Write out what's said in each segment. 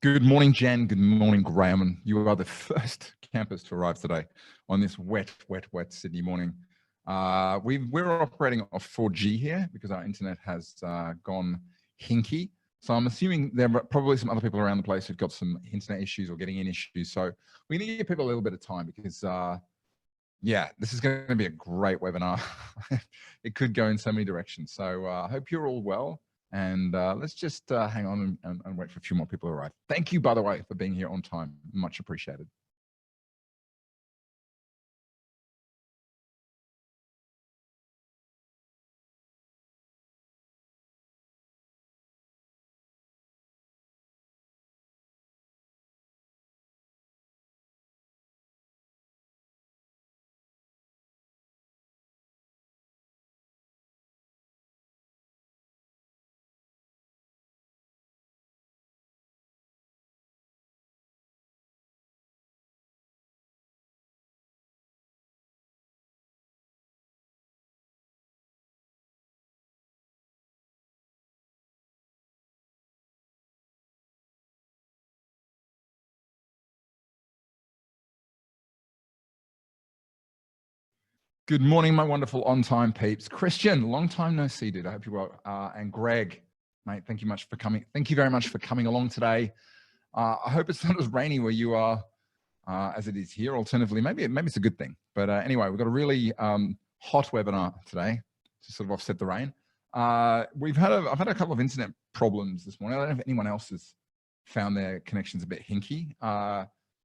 Good morning, Jen. Good morning, Graham. And you are the first campus to arrive today on this wet Sydney morning. We're operating off 4G here because our internet has gone hinky. So I'm assuming there are probably some other people around the place who've got some internet issues or getting in issues. So we need to give people a little bit of time because, yeah, this is going to be a great webinar. It could go in so many directions. So I hope you're all well. And let's just hang on and wait for a few more people to arrive. Thank you, by the way, for being here on time. Much appreciated. Good morning, my wonderful on-time peeps. Christian, long time no see, dude. I hope you're well. And Greg, mate, thank you much for coming. Thank you very much for coming along today. I hope it's not as rainy where you are as it is here. Alternatively, maybe it's a good thing. But anyway, we've got a really hot webinar today to sort of offset the rain. I've had a couple of internet problems this morning. I don't know if anyone else has found their connections a bit hinky.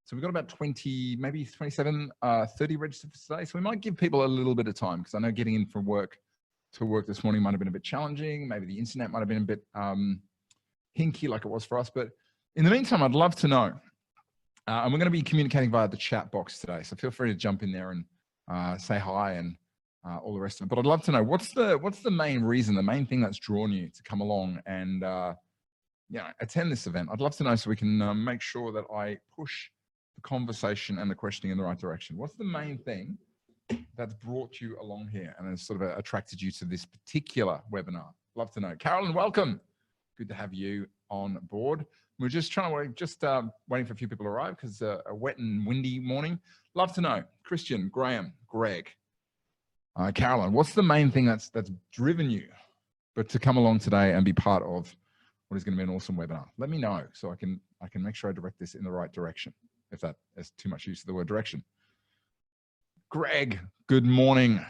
So we've got about 20, maybe 27, 30 registered for today. So we might give people a little bit of time because I know getting in from work to work this morning might have been a bit challenging. Maybe the internet might have been a bit hinky like it was for us. But in the meantime, I'd love to know. And we're going to be communicating via the chat box today. So feel free to jump in there and say hi and all the rest of it. But I'd love to know what's the main reason, the main thing that's drawn you to come along and attend this event. I'd love to know so we can make sure that I push the conversation and the questioning in the right direction. What's the main thing that's brought you along here and has sort of attracted you to this particular webinar? Love to know. Carolyn, welcome. Good to have you on board. We're just waiting for a few people to arrive because a wet and windy morning. Love to know. Christian, Graham, Greg, Carolyn, what's the main thing that's driven you but to come along today and be part of what is going to be an awesome webinar? Let me know so I can make sure I direct this in the right direction, if that is too much use of the word direction. Greg, good morning.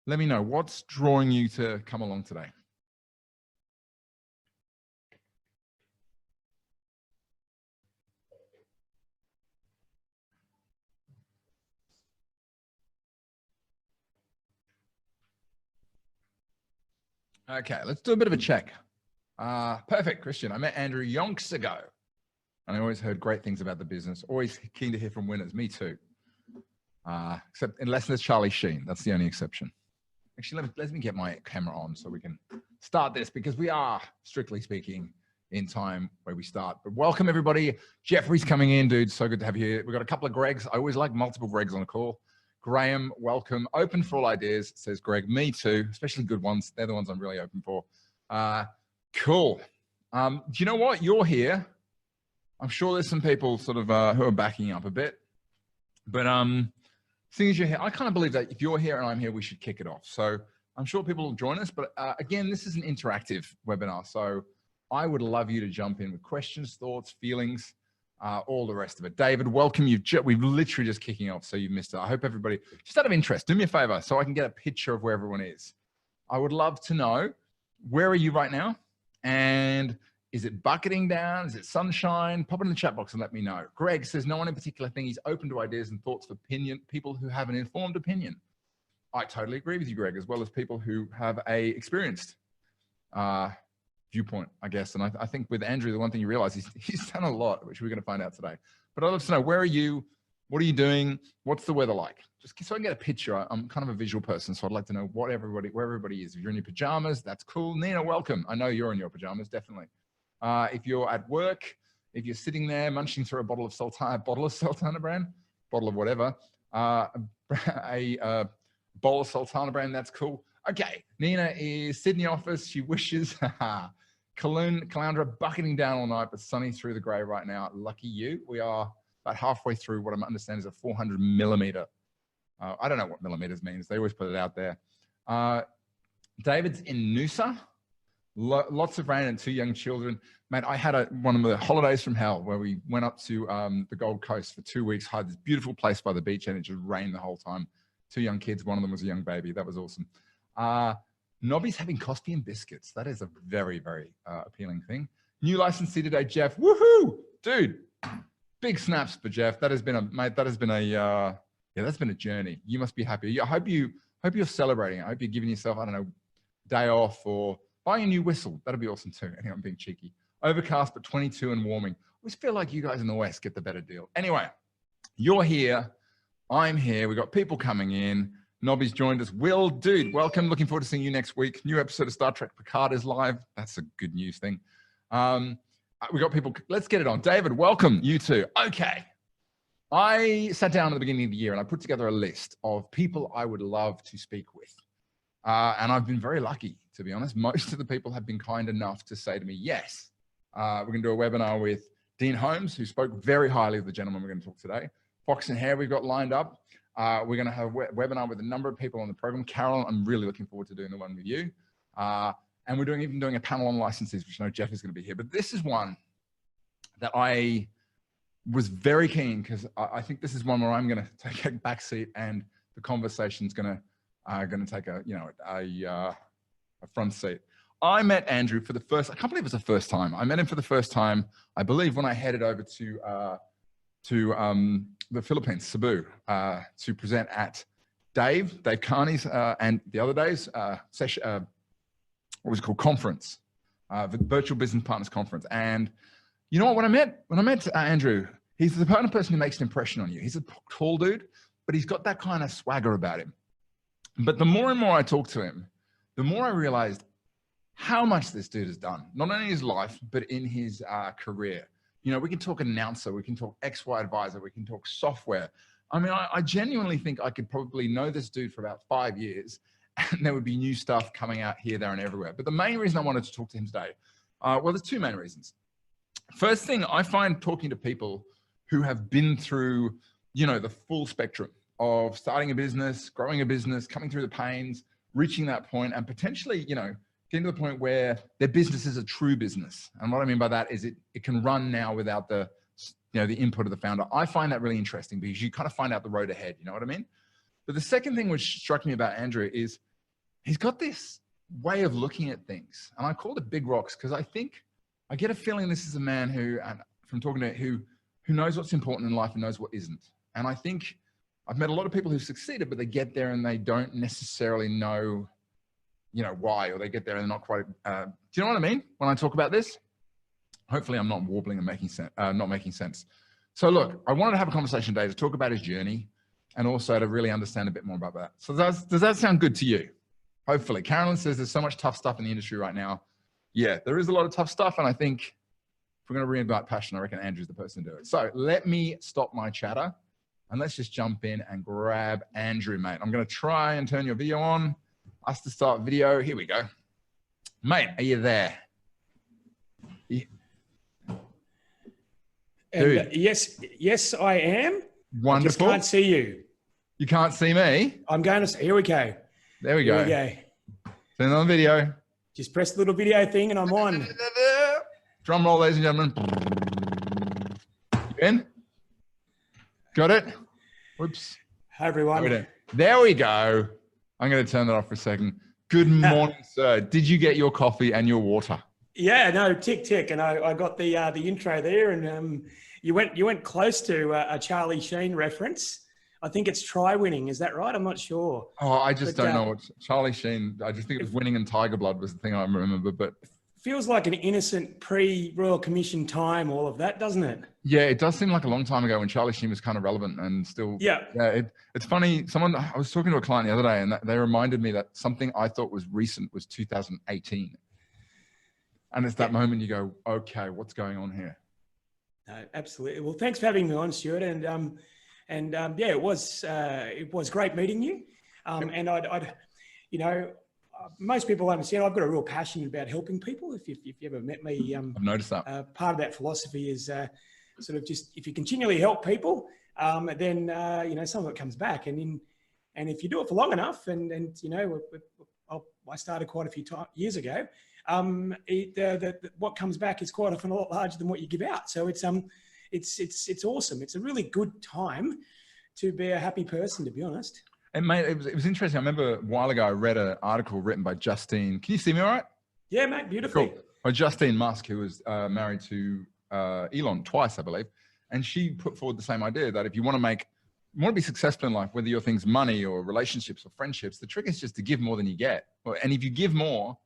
Let me know what's drawing you to come along today. Okay, let's do a bit of a check. Perfect, Christian. I met Andrew yonks ago. And I always heard great things about the business. Always keen to hear from winners. Me too. Except unless there's Charlie Sheen. That's the only exception. Actually, let me get my camera on so we can start this because we are, strictly speaking, in time where we start. But welcome, everybody. Jeffrey's coming in, dude. So good to have you here. We've got a couple of Gregs. I always like multiple Gregs on a call. Graham, welcome. Open for all ideas, says Greg. Me too, especially good ones. They're the ones I'm really open for. Cool. Do you know what? You're here. I'm sure there's some people sort of who are backing up a bit, but seeing as you're here, I kind of believe that if you're here and I'm here, we should kick it off. So I'm sure people will join us, but again, this is an interactive webinar. So I would love you to jump in with questions, thoughts, feelings, all the rest of it. David, welcome. We've literally just kicking off, so you've missed it. I hope everybody, just out of interest, do me a favor so I can get a picture of where everyone is. I would love to know, where are you right now? And is it bucketing down? Is it sunshine? Pop it in the chat box and let me know. Greg says, no one in particular thing. He's open to ideas and thoughts of people who have an informed opinion. I totally agree with you, Greg, as well as people who have a experienced viewpoint, I guess. And I think with Andrew, the one thing you realize he's done a lot, which we're going to find out today. But I'd love to know, where are you? What are you doing? What's the weather like? Just so I can get a picture. I'm kind of a visual person, so I'd like to know where everybody is. If you're in your pajamas, that's cool. Nina, welcome. I know you're in your pajamas, definitely. If you're at work, if you're sitting there munching through a bottle of Sultana brand, bottle of whatever, a bowl of Sultana brand, that's cool. Okay, Nina is Sydney office. She wishes, Caloundra bucketing down all night, but sunny through the grey right now. Lucky you. We are about halfway through what I understand is a 400 millimeter. I don't know what millimeters means. They always put it out there. David's in Noosa. Lots of rain and 2 young children. Mate, I had one of the holidays from hell where we went up to the Gold Coast for 2 weeks, had this beautiful place by the beach, and it just rained the whole time. 2 young kids, one of them was a young baby. That was awesome. Nobby's having coffee and biscuits. That is a very, very appealing thing. New licensee today, Jeff. Woohoo! Dude, big snaps for Jeff. That has been that's been a journey. You must be happy. I hope you're celebrating. I hope you're giving yourself, I don't know, day off or buying a new whistle. That'd be awesome too. Anyway, I'm being cheeky. Overcast, but 22 and warming. I always feel like you guys in the West get the better deal. Anyway, you're here. I'm here. We've got people coming in. Nobby's joined us. Will, dude, welcome. Looking forward to seeing you next week. New episode of Star Trek Picard is live. That's a good news thing. We got people. Let's get it on. David, welcome. You too. Okay. I sat down at the beginning of the year and I put together a list of people I would love to speak with. And I've been very lucky, to be honest. Most of the people have been kind enough to say to me, yes, we're going to do a webinar with Dean Holmes, who spoke very highly of the gentleman we're going to talk today. Fox and Hare we've got lined up. We're going to have a webinar with a number of people on the program. Carol, I'm really looking forward to doing the one with you. And we're even doing a panel on licenses, which I know Jeff is going to be here. But this is one that I was very keen, because I think this is one where I'm going to take a back seat and the conversation's going to take a front seat. I met Andrew for the first, I can't believe it's the first time. I met him for the first time, I believe, when I headed over to the Philippines, Cebu, to present at Dave Carney's and the other days session, what was it called, conference, the Virtual Business Partners Conference. And you know what? When I met Andrew, he's the kind of person who makes an impression on you. He's a tall dude, but he's got that kind of swagger about him. But the more and more I talked to him, the more I realized how much this dude has done, not only in his life, but in his career. You know, we can talk announcer, we can talk XY advisor, we can talk software. I mean, I genuinely think I could probably know this dude for about 5 years, and there would be new stuff coming out here, there, and everywhere. But the main reason I wanted to talk to him today, well, there's 2 main reasons. First thing, I find talking to people who have been through, you know, the full spectrum of starting a business, growing a business, coming through the pains, reaching that point, and potentially, you know, getting to the point where their business is a true business. And what I mean by that is it can run now without the, you know, the input of the founder. I find that really interesting because you kind of find out the road ahead, you know what I mean? But the second thing which struck me about Andrew is he's got this way of looking at things. And I called it big rocks because I get a feeling this is a man who, and from talking to who knows what's important in life and knows what isn't. And I think I've met a lot of people who've succeeded, but they get there and they don't necessarily know, you know, why, or they get there and they're not quite, do you know what I mean when I talk about this? Hopefully I'm not warbling and making sense, not making sense. So look, I wanted to have a conversation today to talk about his journey and also to really understand a bit more about that. So does that sound good to you? Hopefully. Carolyn says there's so much tough stuff in the industry right now. Yeah, there is a lot of tough stuff. And I think if we're going to reignite passion, I reckon Andrew's the person to do it. So let me stop my chatter and let's just jump in and grab Andrew, mate. I'm going to try and turn your video on. Us to start video. Here we go. Mate, are you there? Yeah. Yes, I am. Wonderful. I just can't see you. You can't see me? I'm going to, here we go. There we go. Here we go. Turn on video. Just press the little video thing and I'm on. Drum roll, ladies and gentlemen. You in? Got it? Whoops. Hi, everyone. There we go. I'm going to turn that off for a second. Good morning, sir. Did you get your coffee and your water? Yeah, no, tick. And I got the intro there, and you went close to a Charlie Sheen reference. I think it's try winning. Is that right? I'm not sure. Oh, I just don't know what Charlie Sheen. I just think it was winning and Tiger Blood was the thing I remember. But feels like an innocent pre-Royal Commission time, all of that, doesn't it? Yeah, it does seem like a long time ago when Charlie Sheen was kind of relevant and still. Yeah. It's funny. I was talking to a client the other day and they reminded me that something I thought was recent was 2018. And it's that moment you go, okay, what's going on here? No, absolutely. Well, thanks for having me on, Stuart. And yeah, it was great meeting you. And most people understand I've got a real passion about helping people. If you ever met me, I've noticed that. Part of that philosophy is sort of just, if you continually help people, then some of it comes back. And if you do it for long enough, and I started quite a few years ago. What comes back is quite often a lot larger than what you give out. So it's awesome. It's a really good time to be a happy person, to be honest. And mate, it was interesting. I remember a while ago I read an article written by Justine. Can you see me all right? Yeah, mate, beautifully. Cool. By Justine Musk, who was married to Elon twice, I believe, and she put forward the same idea that if you want to be successful in life, whether your thing's money or relationships or friendships, the trick is just to give more than you get. And if you give more,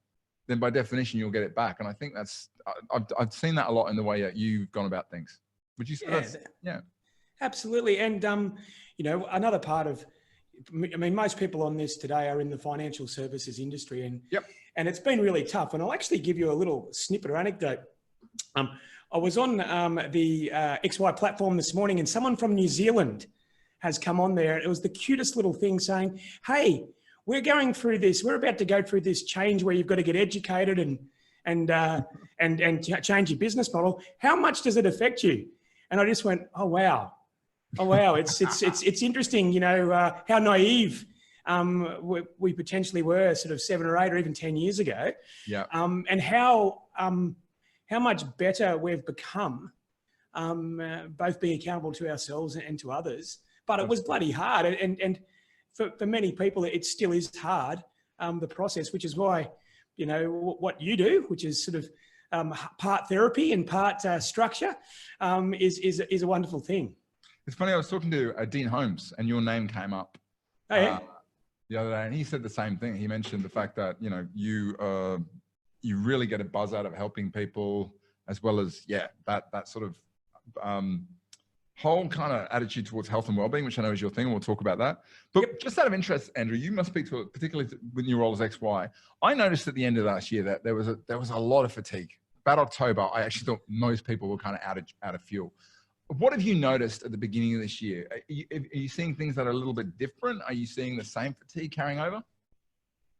then by definition you'll get it back. And I think I've seen that a lot in the way that you've gone about things. Would you say that's, yeah, absolutely. And another part of, most people on this today are in the financial services industry, and it's been really tough. And I'll actually give you a little snippet or anecdote. I was on the XY platform this morning, and someone from New Zealand has come on there. It was the cutest little thing saying, "Hey, we're going through this. We're about to go through this change where you've got to get educated and change your business model. How much does it affect you?" And I just went, "Oh wow, oh wow." It's interesting, how naive we potentially were sort of 7 or 8 or even 10 years ago. Yeah. And how much better we've become, both being accountable to ourselves and to others. But it was bloody hard, and for many people, it still is hard, the process, which is why, what you do, which is sort of part therapy and part structure, is a wonderful thing. It's funny, I was talking to Dean Holmes, and your name came up the other day, and he said the same thing. He mentioned the fact that, you really get a buzz out of helping people, as well as, that sort of whole kind of attitude towards health and well-being, which I know is your thing, and we'll talk about that. But just out of interest, Andrew, you must speak to it, particularly with your role as XY. I noticed at the end of last year that there was a lot of fatigue. About October, I actually thought most people were kind of out of fuel. What have you noticed at the beginning of this year? Are you seeing things that are a little bit different? Are you seeing the same fatigue carrying over?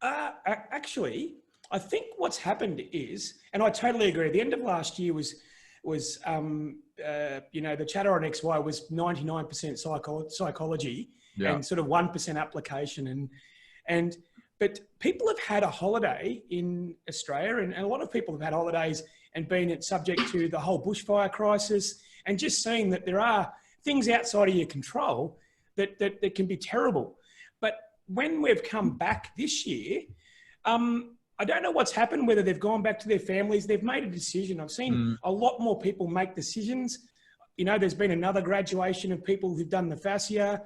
Actually, I think what's happened is, and I totally agree, the end of last year was the chatter on XY was 99% psychology and sort of 1% application. But people have had a holiday in Australia, and a lot of people have had holidays and been subject to the whole bushfire crisis, and just seeing that there are things outside of your control that can be terrible. But when we've come back this year, I don't know what's happened, whether they've gone back to their families, they've made a decision. I've seen a lot more people make decisions. There's been another graduation of people who've done the fascia.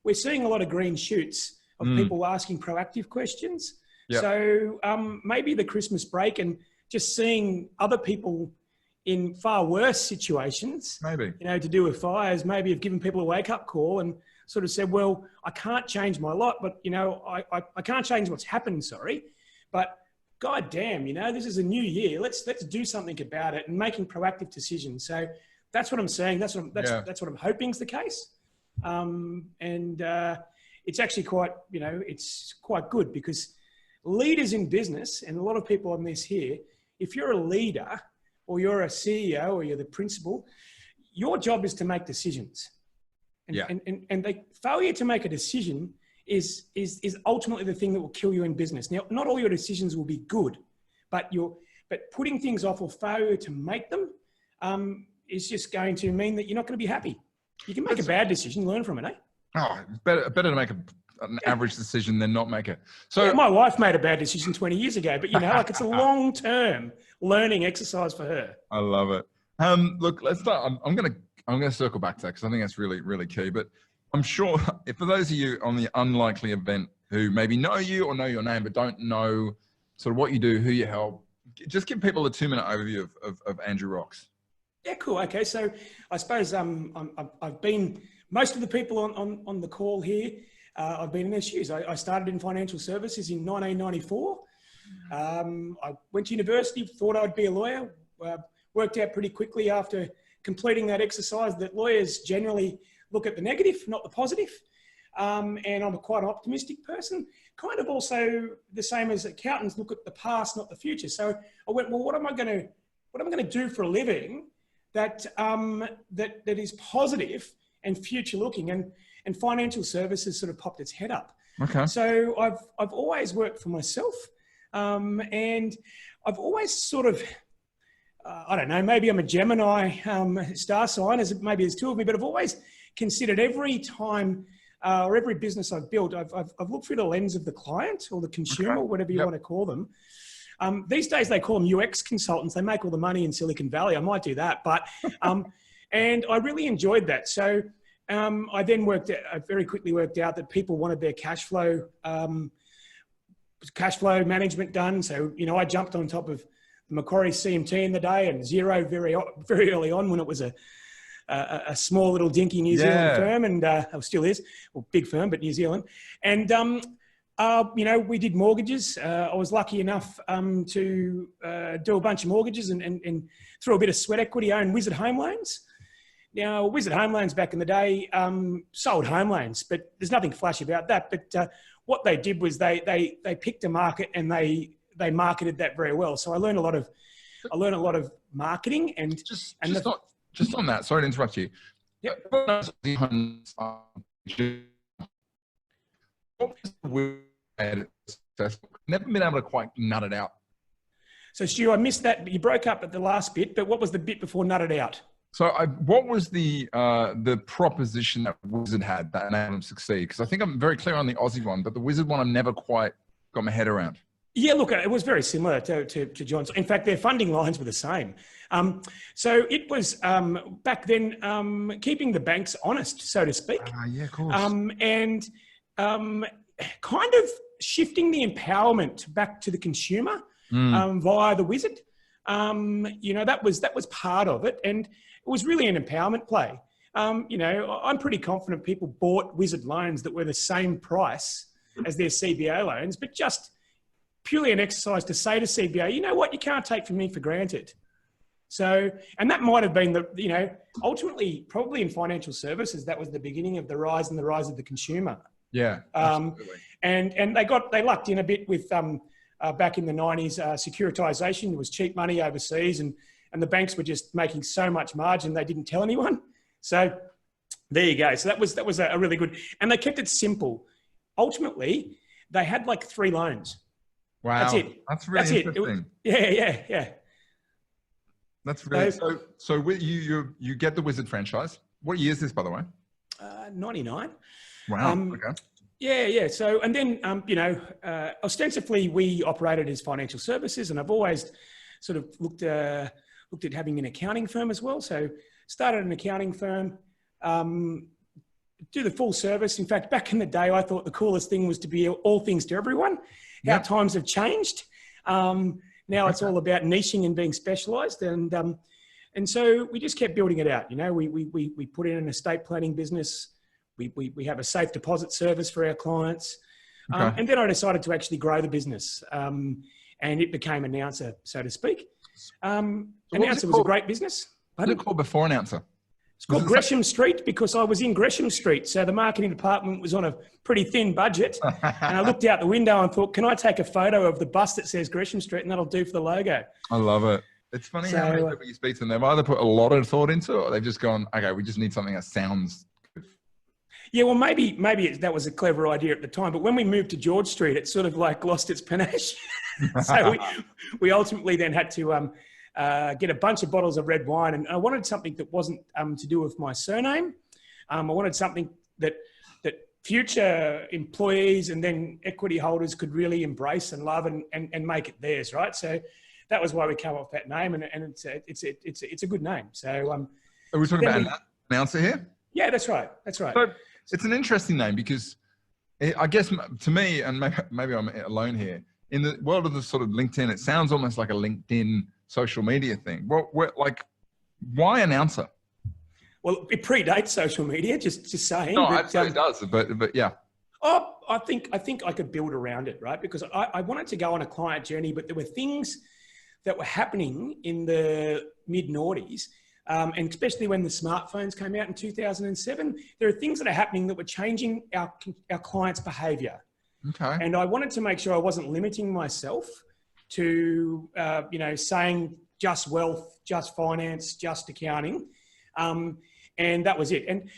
We're seeing a lot of green shoots of people asking proactive questions. Yep. So maybe the Christmas break and just seeing other people in far worse situations, maybe, to do with fires, maybe have given people a wake-up call and sort of said, well, I can't change my lot, but, I can't change what's happened, sorry. But God damn, this is a new year. Let's do something about it, and making proactive decisions. So that's what I'm saying. That's what I'm hoping is the case. It's actually quite, it's quite good, because leaders in business, and a lot of people on this here, if you're a leader or you're a CEO or you're the principal, your job is to make decisions. And the failure to make a decision is ultimately the thing that will kill you in business. Now, not all your decisions will be good, but putting things off or failure to make them is just going to mean that you're not going to be happy. You can make a bad decision, learn from it, eh? Oh, it's better to make an average decision than not make it. So my wife made a bad decision 20 years ago, but it's a long-term learning exercise for her. I love it. Look, let's start. I'm going to circle back to that, because I think that's really, really key. But I'm sure if for those of you on the unlikely event who maybe know you or know your name, but don't know sort of what you do, who you help, just give people a 2-minute overview of Andrew Rocks. Yeah, cool. Okay. So I suppose I've been, most of the people on the call here, I've been in their shoes. I started in financial services in 1994. I went to university, thought I'd be a lawyer, worked out pretty quickly after completing that exercise that lawyers generally look at the negative, not the positive. and I'm quite an optimistic person. Kind of also the same as accountants look at the past, not the future. So I went, well, what am I going to do for a living that is positive and future looking? And financial services sort of popped its head up. Okay. So I've always worked for myself, and I've always sort of, I don't know, maybe I'm a Gemini star sign, as maybe there's two of me, but I've always considered every time or every business I've built, I've looked through the lens of the client or the consumer, or whatever you want to call them. These days they call them UX consultants. They make all the money in Silicon Valley. I might do that, but and I really enjoyed that. So I then I very quickly worked out that people wanted their cash flow management done. So, you know, I jumped on top of Macquarie CMT in the day and Xero very early on when it was a small little dinky New Zealand firm, and still is, well, big firm, but New Zealand. And, you know, we did mortgages. I was lucky enough to do a bunch of mortgages and through a bit of sweat equity, own Wizard Home Loans. Now, Wizard Home Loans back in the day sold home loans, but there's nothing flashy about that. But what they did was they picked a market and they marketed that very well. So I learned a lot of marketing and just on that. Sorry to interrupt you. Yep. Never been able to quite nut it out. So Stu, I missed that. You broke up at the last bit, but what was the bit before nut it out? So what was the proposition that Wizard had that enabled them to succeed? Because I think I'm very clear on the Aussie one, but the Wizard one I've never quite got my head around. Yeah, look, it was very similar to John's. In fact, their funding lines were the same. So it was back then keeping the banks honest, so to speak. Yeah, of course. And kind of shifting the empowerment back to the consumer via the Wizard. You know, that was part of it, and it was really an empowerment play. You know, I'm pretty confident people bought Wizard loans that were the same price as their CBA loans, but just purely an exercise to say to CBA, you know what, you can't take from me for granted. So, and that might have been you know, ultimately, probably in financial services, that was the beginning of the rise of the consumer. Yeah, absolutely. And they lucked in a bit with back in the 90s, securitization. There was cheap money overseas, and the banks were just making so much margin they didn't tell anyone. So there you go. So that was a really good, and they kept it simple. Ultimately, they had like 3 loans. Wow, that's it. That's really interesting. Yeah. That's really so. With you get the Wizard franchise. What year is this, by the way? 99. Wow. Okay. Yeah. So, and then, you know, ostensibly we operated as financial services, and I've always sort of looked at having an accounting firm as well. So started an accounting firm, do the full service. In fact, back in the day, I thought the coolest thing was to be all things to everyone. Our times have changed. Now it's all about niching and being specialized. And so we just kept building it out. You know, we put in an estate planning business. We have a safe deposit service for our clients. And then I decided to actually grow the business. And it became Announcer, so to speak. Announcer was a great business. What was it called before Announcer? It's called Gresham Street because I was in Gresham Street. So the marketing department was on a pretty thin budget. And I looked out the window and thought, can I take a photo of the bus that says Gresham Street, and that'll do for the logo? I love it. It's funny how many people you speak to, and they've either put a lot of thought into it, or they've just gone, okay, we just need something that sounds good. Yeah, well, maybe that was a clever idea at the time. But when we moved to George Street, it sort of like lost its panache. So we ultimately then had to get a bunch of bottles of red wine. And I wanted something that wasn't to do with my surname. I wanted something that future employees and then equity holders could really embrace and love and make it theirs, right? So that was why we came up with that name, and it's a good name. So are we talking about Announcer here? Yeah, that's right. So it's an interesting name because I guess to me, and maybe I'm alone here, in the world of the sort of LinkedIn, it sounds almost like a LinkedIn social media thing. Like, why Announcer? Well, it predates social media, just saying. No, it does, but yeah. Oh, I think I could build around it, right? Because I wanted to go on a client journey, but there were things that were happening in the mid-noughties and especially when the smartphones came out in 2007, there are things that are happening that were changing our clients' behaviour. Okay. And I wanted to make sure I wasn't limiting myself to, saying just wealth, just finance, just accounting. And that was it. And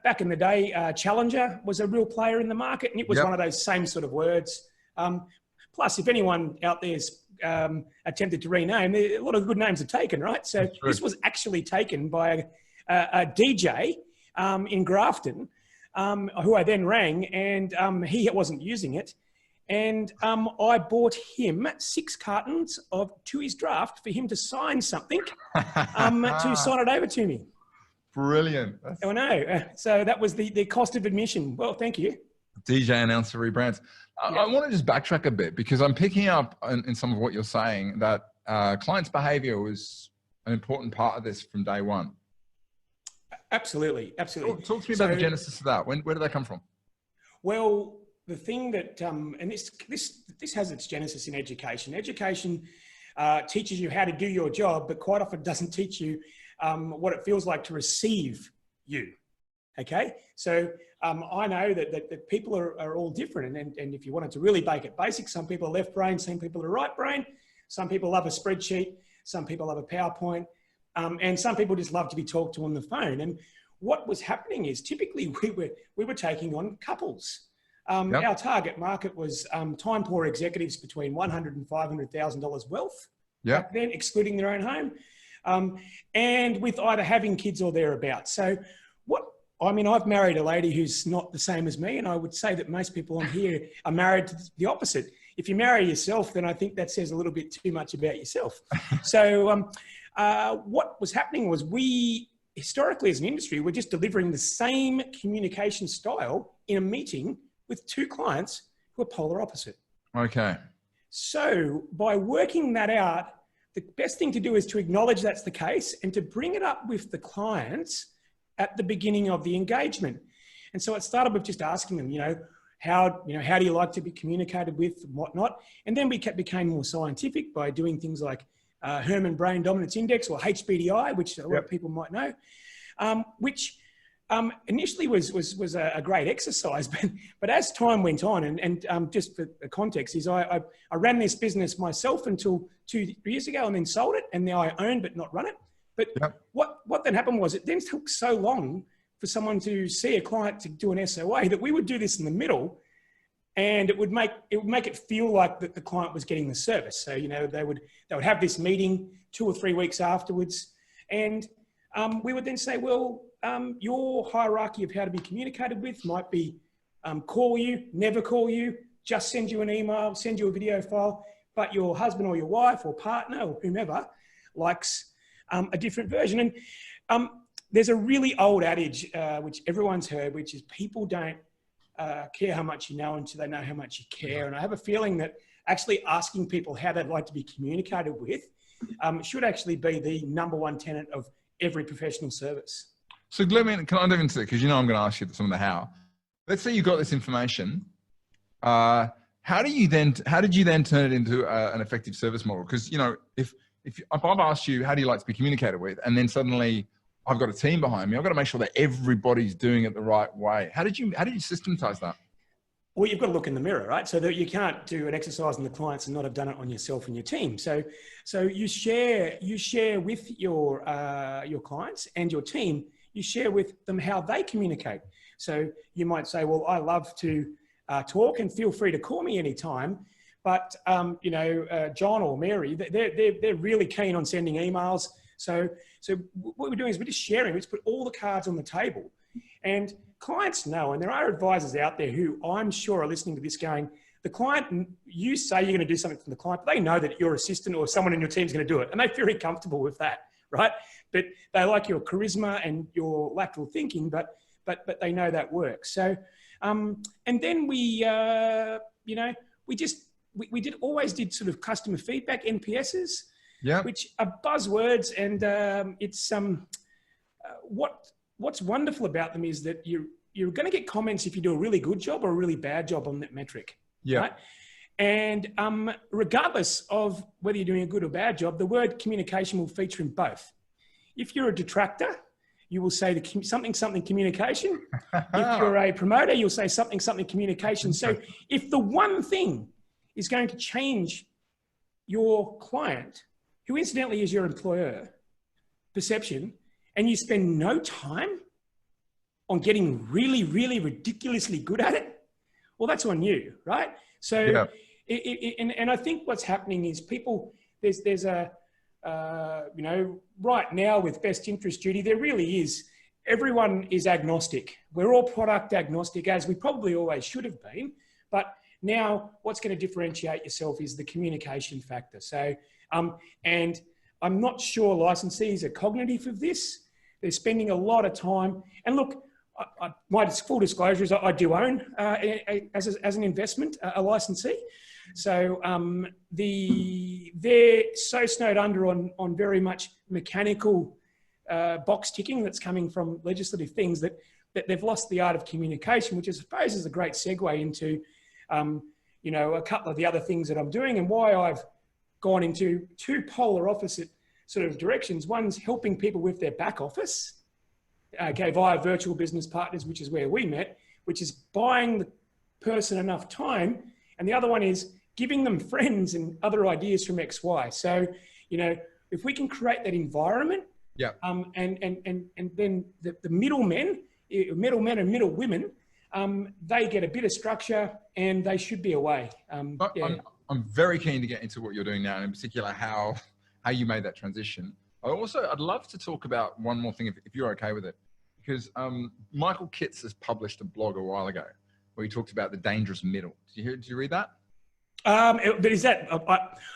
back in the day, Challenger was a real player in the market, and it was one of those same sort of words. Plus, if anyone out there's attempted to rename, a lot of good names are taken, right? So this was actually taken by a DJ in Grafton, who I then rang, and he wasn't using it. And I bought him 6 cartons to his draft for him to sign something, to sign it over to me. Brilliant. I know. So that was the cost of admission. Well, thank you. DJ announcer rebrands. I want to just backtrack a bit, because I'm picking up in some of what you're saying that clients' behavior was an important part of this from day one. Absolutely. Absolutely. Talk to me about the genesis of that. Where did that come from? Well, the thing that, and this has its genesis in education. Education teaches you how to do your job, but quite often doesn't teach you what it feels like to receive you. Okay, so I know that people are all different, and if you wanted to really make it basic, some people are left brain, some people are right brain, some people love a spreadsheet, some people love a PowerPoint, and some people just love to be talked to on the phone. And what was happening is typically we were taking on couples. Our target market was time poor executives between $100,000 and $500,000 wealth, back then, excluding their own home, and with either having kids or thereabouts. So I've married a lady who's not the same as me, and I would say that most people on here are married to the opposite. If you marry yourself, then I think that says a little bit too much about yourself. So what was happening was we, historically as an industry, we're just delivering the same communication style in a meeting with 2 clients who are polar opposite. Okay. So by working that out, the best thing to do is to acknowledge that's the case and to bring it up with the clients at the beginning of the engagement. And so it started with just asking them, how do you like to be communicated with and whatnot? And then we became more scientific by doing things like Herman Brain Dominance Index, or HBDI, which a lot of people might know, which initially was a great exercise, but as time went on, and just for the context is I ran this business myself until 2 years ago, and then sold it, and now I own but not run it. But what then happened was it then took so long for someone to see a client to do an SOA that we would do this in the middle, and it would make it feel like that the client was getting the service. So they would have this meeting 2 or 3 weeks afterwards, and we would then say, well, your hierarchy of how to be communicated with might be call you, never call you, just send you an email, send you a video file, but your husband or your wife or partner or whomever likes a different version. And there's a really old adage, which everyone's heard, which is people don't care how much you know until they know how much you care. And I have a feeling that actually asking people how they'd like to be communicated with should actually be the #1 tenet of every professional service. So Glenn, can I dive into it? Because I'm going to ask you some of the how. Let's say you got this information. How did you then turn it into an effective service model? Because if I've asked you, how do you like to be communicated with? And then suddenly I've got a team behind me, I've got to make sure that everybody's doing it the right way. How did you systematize that? Well, you've got to look in the mirror, right? So that you can't do an exercise on the clients and not have done it on yourself and your team. So you share with your clients and your team, you share with them how they communicate. So you might say, well, I love to talk, and feel free to call me anytime. But John or Mary, they're really keen on sending emails. So what we're doing is we're just sharing. We just put all the cards on the table, and clients know. And there are advisors out there who I'm sure are listening to this, going, the client, you say you're going to do something from the client, but they know that your assistant or someone in your team is going to do it, and they're very comfortable with that, right? But they like your charisma and your lateral thinking, but they know that works. So, and then we always did sort of customer feedback, NPSs, which are buzzwords, and it's what's wonderful about them is that you're going to get comments if you do a really good job or a really bad job on that metric. Yeah. Right? And regardless of whether you're doing a good or bad job, the word communication will feature in both. If you're a detractor, you will say something communication. If you're a promoter, you'll say something communication. So if the one thing is going to change your client, who incidentally is your employer, perception, and you spend no time on getting really, really ridiculously good at it, well, that's on you, right? So, and I think what's happening is people, there's a, you know, right now with best interest duty, there really is, everyone is agnostic. We're all product agnostic, as we probably always should have been. But now what's going to differentiate yourself is the communication factor. So, and I'm not sure licensees are cognitive of this. They're spending a lot of time. And look, my full disclosure is I do own, as an investment, a licensee. So they're so snowed under on very much mechanical box ticking that's coming from legislative things that they've lost the art of communication, which I suppose is a great segue into, you know, a couple of the other things that I'm doing and why I've gone into two polar opposite sort of directions. One's helping people with their back office, okay, via virtual business partners, which is where we met, which is buying the person enough time. And the other one is giving them friends and other ideas from XY. So, you know, if we can create that environment, and then the middlemen and middle women, they get a bit of structure and they should be away. I'm very keen to get into what you're doing now, and in particular, how you made that transition. I'd love to talk about one more thing, if you're okay with it, because Michael Kitts has published a blog a while ago where he talks about the dangerous middle. Did you read that? But is that,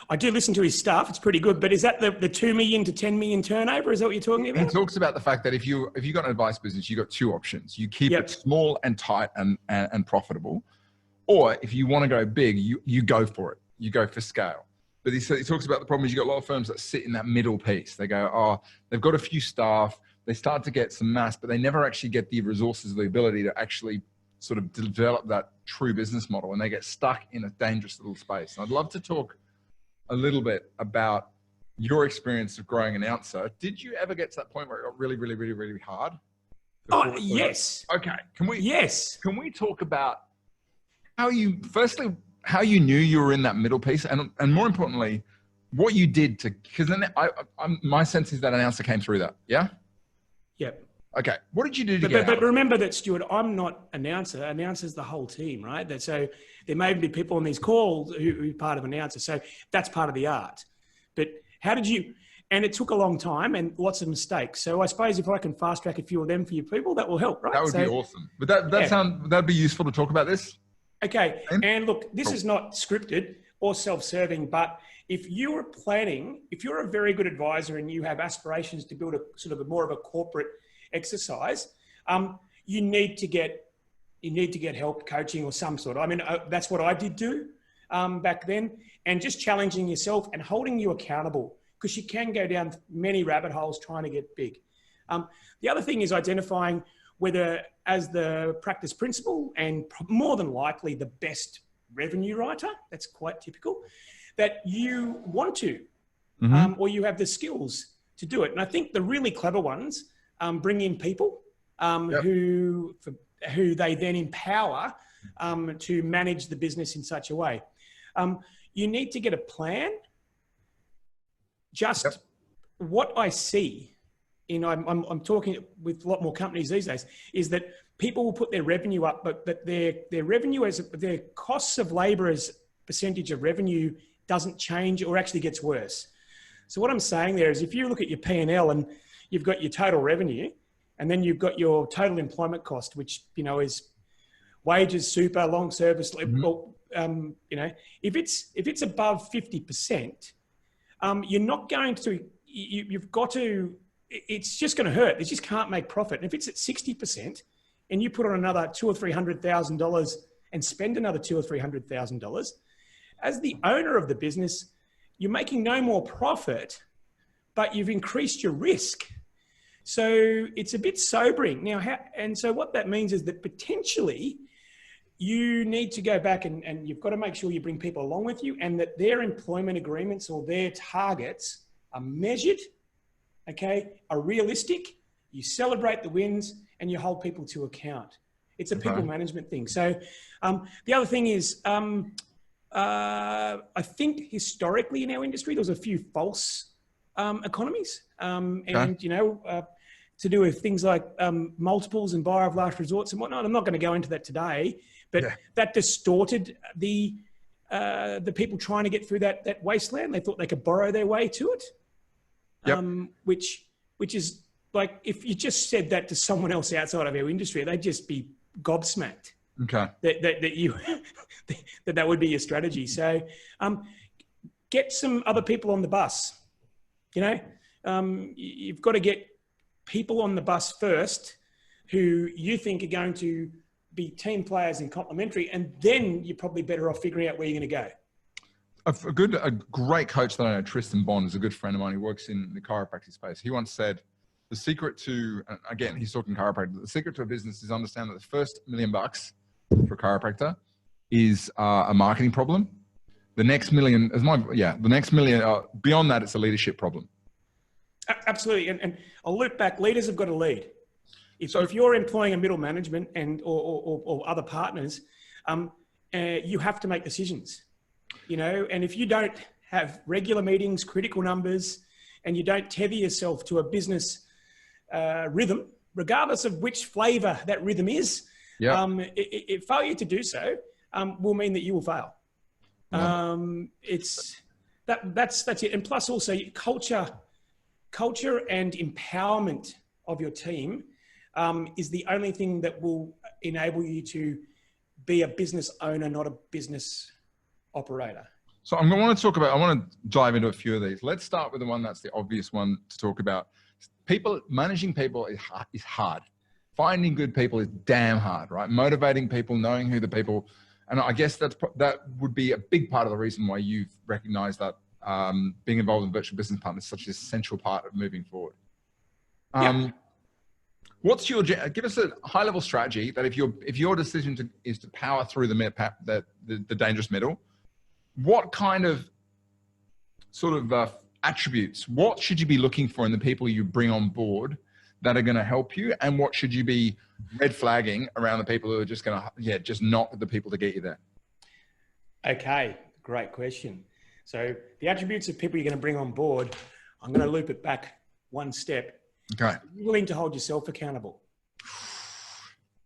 I do listen to his stuff. It's pretty good. But is that the 2 million to 10 million turnover? Is that what you're talking about? He talks about the fact that if you got an advice business, you got two options. You keep it small and tight and profitable, or if you want to go big, you go for it. You go for scale. But he talks about the problem is you got a lot of firms that sit in that middle piece. They go, oh, they've got a few staff. They start to get some mass, but they never actually get the resources or the ability to actually sort of develop that true business model, and they get stuck in a dangerous little space. And I'd love to talk a little bit about your experience of growing an announcer. Did you ever get to that point where it got really, really, really, really hard? Oh, yes. Okay. Can we talk about how you knew you were in that middle piece, and more importantly, what you did to, because then my sense is that an announcer came through that. Yeah. Yep. Okay. What did you do to get out? But remember that, Stuart, I'm not announcer. Announcer's the whole team, right? So there may be people on these calls who are part of announcer. So that's part of the art. But how did you, and it took a long time and lots of mistakes. So I suppose if I can fast track a few of them for you people, that will help, right? That would be awesome. But that'd be useful to talk about this. Okay. And look, this is not scripted or self-serving, but if you're a very good advisor and you have aspirations to build a sort of more of a corporate exercise, you need to get help, coaching or some sort. I mean, that's what I did do back then, and just challenging yourself and holding you accountable, because you can go down many rabbit holes trying to get big. The other thing is identifying whether, as the practice principal and more than likely the best revenue writer, that's quite typical, that you want to, or you have the skills to do it. And I think the really clever ones bring in people who they then empower to manage the business in such a way. You need to get a plan. Just what I see, I'm talking with a lot more companies these days, is that people will put their revenue up, but their revenue their costs of labor as percentage of revenue doesn't change or actually gets worse. So what I'm saying there is, if you look at your P&L and you've got your total revenue, and then you've got your total employment cost, which, is wages, super, long service. Well, if it's above 50%, you're not going to, you've got to, it's just going to hurt. It just can't make profit. And if it's at 60% and you put on another $200,000 or $300,000 and spend another $200,000 or $300,000, as the owner of the business, you're making no more profit, but you've increased your risk. So it's a bit sobering. Now, so what that means is that potentially you need to go back and you've got to make sure you bring people along with you, and that their employment agreements or their targets are measured okay, are realistic, you celebrate the wins, and you hold people to account. It's a people management thing. So the other thing is, I think historically in our industry, there was a few false economies. And, you know, to do with things like multiples and buyer of last resorts and whatnot. I'm not going to go into that today, but that distorted the people trying to get through that wasteland. They thought they could borrow their way to it, which is like, if you just said that to someone else outside of our industry, they'd just be gobsmacked. Okay. That would be your strategy. So get some other people on the bus. You know, you've got to get people on the bus first who you think are going to be team players and complementary, and then you're probably better off figuring out where you're going to go. A great coach that I know, Tristan Bond, is a good friend of mine. He works in the chiropractic space. He once said, the secret to, again, he's talking chiropractor, the secret to a business is understand that the first $1 million for a chiropractor is a marketing problem. The next million, the next million, beyond that, it's a leadership problem. Absolutely. And I'll loop back. Leaders have got to lead. If you're employing a middle management or other partners, you have to make decisions, you know, and if you don't have regular meetings, critical numbers, and you don't tether yourself to a business rhythm, regardless of which flavor that rhythm is, failure to do so will mean that you will fail. That's it. And plus also culture and empowerment of your team is the only thing that will enable you to be a business owner, not a business operator. So I want to dive into a few of these. Let's start with the one that's the obvious one to talk about. Managing people is hard. Finding good people is damn hard, right? Motivating people, knowing who the people, and I guess that would be a big part of the reason why you've recognized that being involved in virtual business partners is such an essential part of moving forward. What's give us a high level strategy that if your decision is to power through the dangerous middle, what kind of sort of attributes, what should you be looking for in the people you bring on board that are going to help you, and what should you be red flagging around the people who are just going to just knock the people to get you there? Okay, great question. So the attributes of people you're going to bring on board, I'm going to loop it back one step. Okay. You're willing to hold yourself accountable.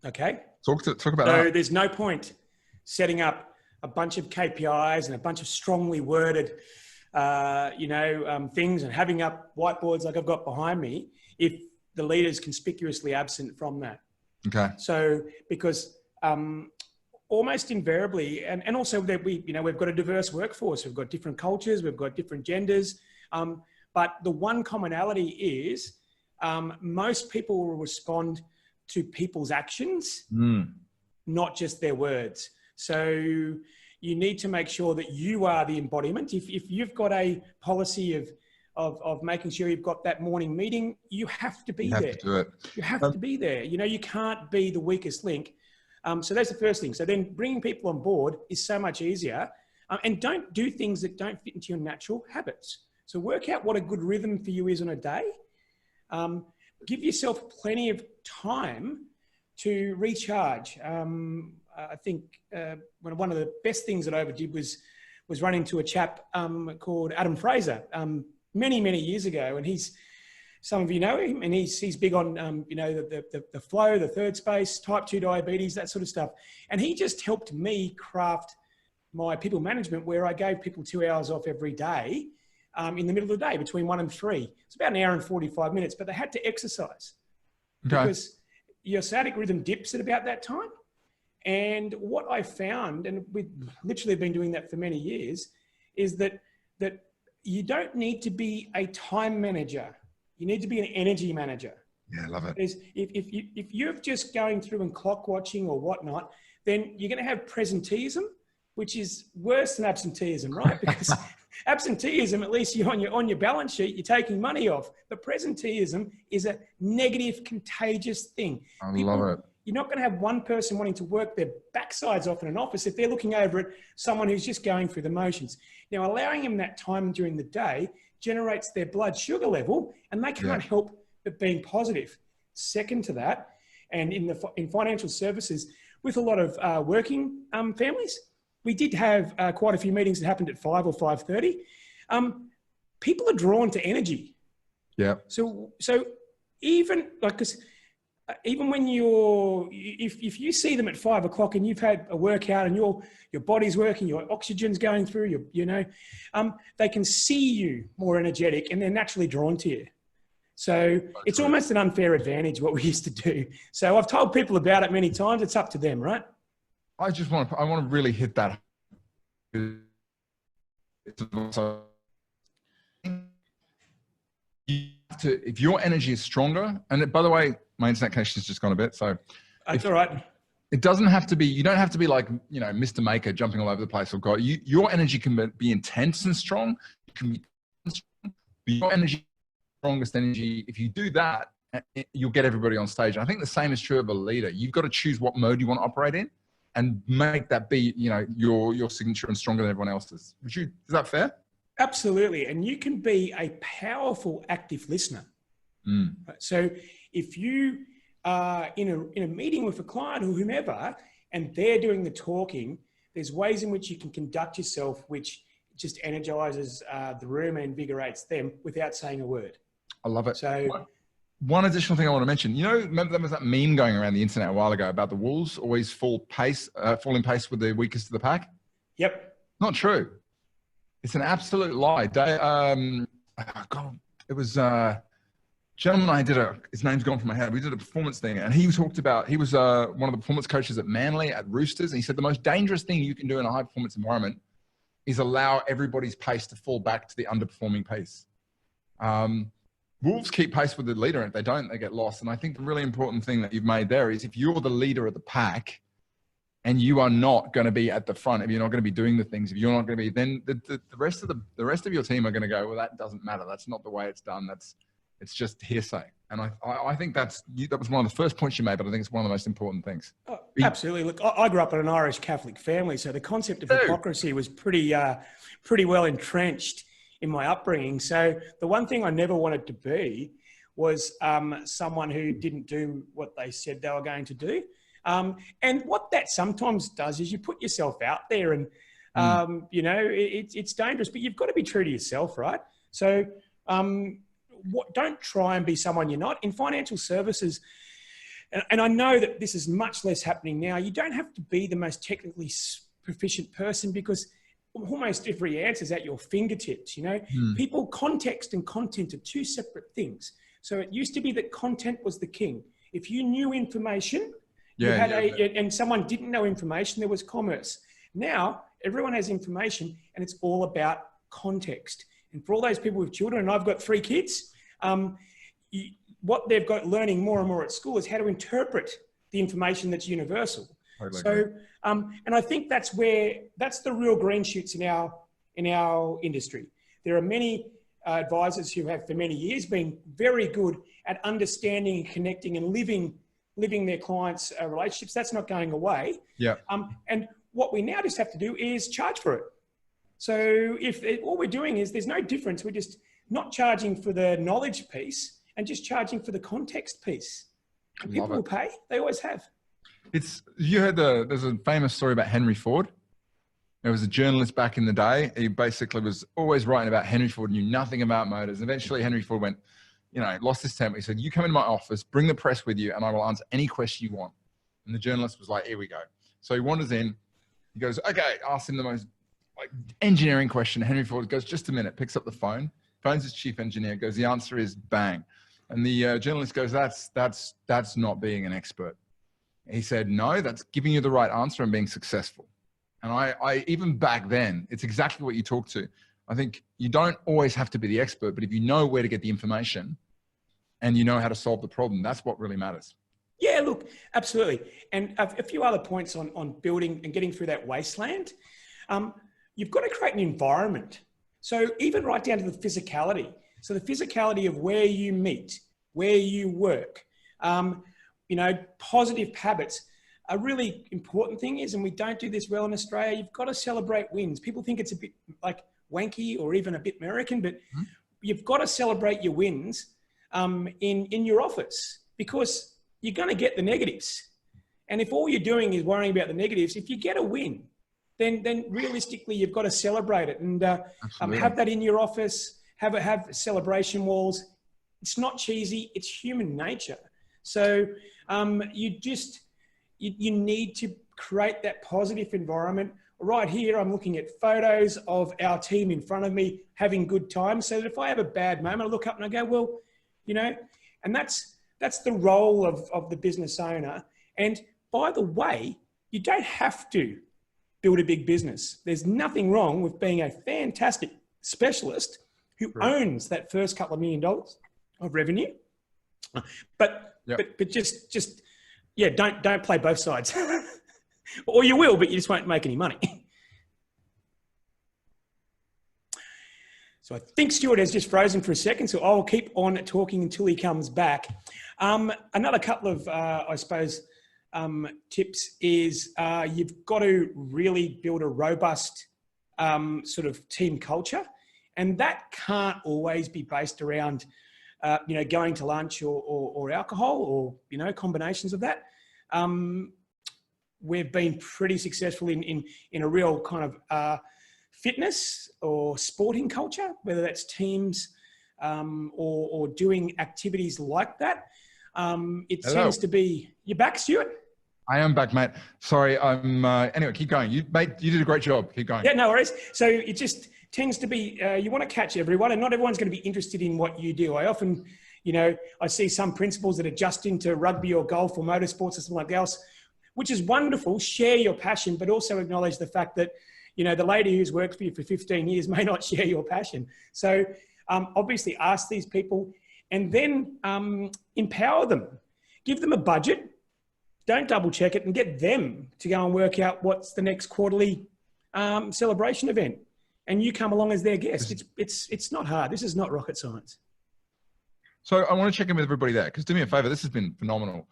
Okay. Talk about that. So there's no point setting up a bunch of KPIs and a bunch of strongly worded, things and having up whiteboards like I've got behind me if the leader's conspicuously absent from that. Okay. So because almost invariably, and also that we've got a diverse workforce, we've got different cultures, we've got different genders, but the one commonality is most people will respond to people's actions, not just their words. So you need to make sure that you are the embodiment. If you've got a policy of making sure you've got that morning meeting, you have to be there. You have to do it. You have to be there. You know, you can't be the weakest link. So that's the first thing. So then bringing people on board is so much easier. And don't do things that don't fit into your natural habits. So work out what a good rhythm for you is on a day. Give yourself plenty of time to recharge. I think one of the best things that I ever did was run into a chap called Adam Fraser many years ago, and some of you know him, and he's big on the flow, the third space, type 2 diabetes, that sort of stuff. And he just helped me craft my people management, where I gave people 2 hours off every day in the middle of the day between 1 and 3. It's about an hour and 45 minutes, but they had to exercise because your sciatic rhythm dips at about that time. And what I found, and we've literally been doing that for many years, is that you don't need to be a time manager. You need to be an energy manager. Yeah, I love it. If you're just going through and clock watching or whatnot, then you're going to have presenteeism, which is worse than absenteeism, right? Because absenteeism, at least you're on your balance sheet, you're taking money off. But presenteeism is a negative, contagious thing. I love it. you're not going to have one person wanting to work their backsides off in an office if they're looking over at someone who's just going through the motions. Now, allowing them that time during the day generates their blood sugar level, and they can't help but being positive. Second to that, and in financial services, with a lot of working families, we did have quite a few meetings that happened at 5 or 5:30. People are drawn to energy. Yeah. So even like, 'cause even when if you see them at 5 o'clock and you've had a workout and your body's working, your oxygen's going through, they can see you more energetic and they're naturally drawn to you. So it's almost an unfair advantage what we used to do. So I've told people about it many times. It's up to them, right? I want to really hit that. If your energy is stronger, and by the way, my internet connection has just gone a bit, so that's all right. It doesn't have to be, you don't have to be like, Mr. Maker jumping all over the place or God. Your energy can be intense and strong. It can be strong, but your energy, strongest energy. If you do that, you'll get everybody on stage. And I think the same is true of a leader. You've got to choose what mode you want to operate in and make that be, your signature and stronger than everyone else's. Is that fair? Absolutely. And you can be a powerful, active listener. Mm. So if you are in a meeting with a client or whomever, and they're doing the talking, there's ways in which you can conduct yourself, which just energizes the room and invigorates them without saying a word. I love it. So one additional thing I want to mention, remember there was that meme going around the internet a while ago about the wolves always fall in pace with the weakest of the pack? Yep. Not true. It's an absolute lie. It was a gentleman his name's gone from my head. We did a performance thing and he was one of the performance coaches at Manly at Roosters. And he said the most dangerous thing you can do in a high performance environment is allow everybody's pace to fall back to the underperforming pace. Wolves keep pace with the leader, and if they don't, they get lost. And I think the really important thing that you've made there is if you're the leader of the pack and you are not going to be at the front, if you're not going to be doing the things, if you're not going to be, then the rest of your team are going to go, well, that doesn't matter. That's not the way it's done. It's just hearsay. And I think that was one of the first points you made, but I think it's one of the most important things. Oh, absolutely. Look, I grew up in an Irish Catholic family, so the concept of hypocrisy was pretty well entrenched in my upbringing. So the one thing I never wanted to be was someone who didn't do what they said they were going to do. And what that sometimes does is you put yourself out there and, it's dangerous, but you've got to be true to yourself, right? So don't try and be someone you're not. In financial services, and I know that this is much less happening now, you don't have to be the most technically proficient person because almost every answer is at your fingertips. People, context and content are two separate things. So it used to be that content was the king. If you knew information, and someone didn't know information, there was commerce. Now everyone has information and it's all about context. And for all those people with children, and I've got 3 kids, what they've got learning more and more at school is how to interpret the information that's universal. So, and I think that's the real green shoots in our industry. There are many advisors who have for many years been very good at understanding and connecting and living their clients' relationships. That's not going away. Yeah. And what we now just have to do is charge for it. So all we're doing is there's no difference. We're just not charging for the knowledge piece and just charging for the context piece. And people will pay. They always have. There's a famous story about Henry Ford. There was a journalist back in the day. He basically was always writing about Henry Ford, knew nothing about motors. Eventually Henry Ford went, lost his temper. He said, you come into my office, bring the press with you, and I will answer any question you want. And the journalist was like, here we go. So he wanders in. He goes, okay, ask him the most engineering question. Henry Ford goes, just a minute, picks up the phone, phones his chief engineer, goes, the answer is bang. And the journalist goes, that's not being an expert. He said, no, that's giving you the right answer and being successful. And I even back then, it's exactly what you talked to. I think you don't always have to be the expert, but if you know where to get the information and you know how to solve the problem, that's what really matters. Yeah, look, absolutely. And a few other points on building and getting through that wasteland. You've got to create an environment. So even right down to the physicality. So the physicality of where you meet, where you work, positive habits. A really important thing is, and we don't do this well in Australia, you've got to celebrate wins. People think it's a bit like wanky or even a bit American, but you've got to celebrate your wins in your office, because you're going to get the negatives. And if all you're doing is worrying about the negatives, if you get a win, then realistically you've got to celebrate it and have that in your office. Have celebration walls. It's not cheesy. It's human nature. So you need to create that positive environment. Right here, I'm looking at photos of our team in front of me having good times, so that if I have a bad moment, I look up and I go, well, and that's the role of the business owner. And by the way, you don't have to build a big business. There's nothing wrong with being a fantastic specialist who owns that first couple of $1 million of revenue. But just don't play both sides. Or you will, but you just won't make any money. So I think Stuart has just frozen for a second, so I'll keep on talking until he comes back. Another couple of, I suppose, tips is you've got to really build a robust sort of team culture. And that can't always be based around, going to lunch or alcohol or, combinations of that. We've been pretty successful in a real kind of fitness or sporting culture, whether that's teams or doing activities like that. It tends to be... You back, Stuart? I am back, mate. Sorry. Anyway, keep going. You did a great job. Keep going. Yeah, no worries. So it just tends to be, you want to catch everyone, and not everyone's going to be interested in what you do. I often, I see some principals that are just into rugby or golf or motorsports or something like else, which is wonderful. Share your passion, but also acknowledge the fact that, the lady who's worked for you for 15 years may not share your passion. So obviously ask these people and then empower them. Give them a budget. Don't double check it, and get them to go and work out what's the next quarterly celebration event. And you come along as their guest. It's not hard. This is not rocket science. So I want to check in with everybody there, because do me a favor, this has been phenomenal.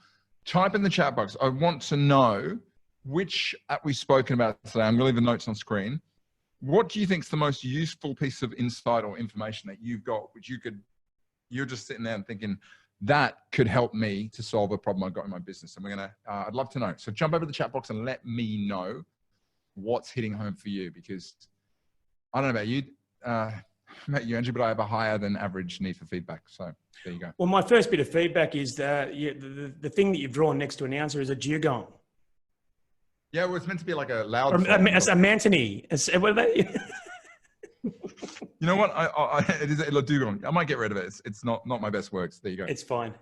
Type in the chat box. I want to know which app we've spoken about today. I'm going to leave the notes on screen. What do you think is the most useful piece of insight or information that you've got, which you're just sitting there and thinking, that could help me to solve a problem I've got in my business? And I'd love to know. So jump over to the chat box and let me know what's hitting home for you, because I don't know about you, Andrew, but I have a higher than average need for feedback. So there you go. Well, my first bit of feedback is the thing that you've drawn next to an answer is a dugong. Yeah, well, it's meant to be like a loud... Or a mantini. What are they? You know what? It is a dugong. I might get rid of it. It's not my best works. There you go. It's fine.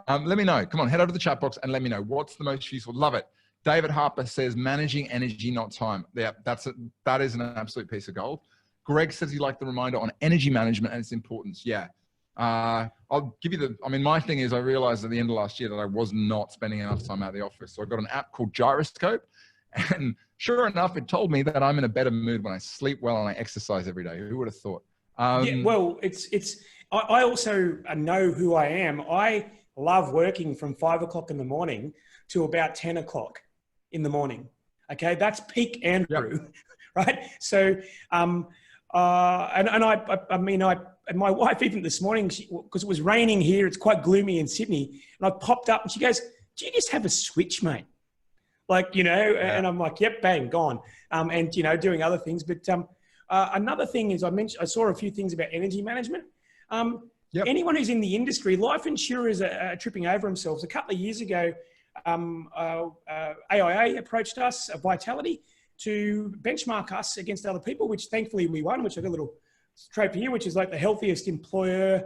Let me know. Come on, head over to the chat box and let me know what's the most useful. Love it. David Harper says, managing energy, not time. Yeah, that is an absolute piece of gold. Greg says he liked the reminder on energy management and its importance. Yeah. I'll give you my thing is I realized at the end of last year that I was not spending enough time out of the office. So I got an app called Gyroscope, and sure enough, it told me that I'm in a better mood when I sleep well and I exercise every day. Who would have thought? Yeah, well, I also know who I am. I love working from 5 o'clock in the morning to about 10 o'clock in the morning. Okay. That's peak Andrew, yep. Right? So, and my wife, even this morning, because it was raining here, it's quite gloomy in Sydney, and I popped up and she goes, "Do you just have a switch, mate?" Like, and I'm like, "Yep, bang, gone." And, doing other things. But another thing is I saw a few things about energy management. Yep. Anyone who's in the industry, life insurers are tripping over themselves. A couple of years ago, AIA approached us, Vitality, to benchmark us against other people, which thankfully we won, which I got a little trophy here, which is like the healthiest employer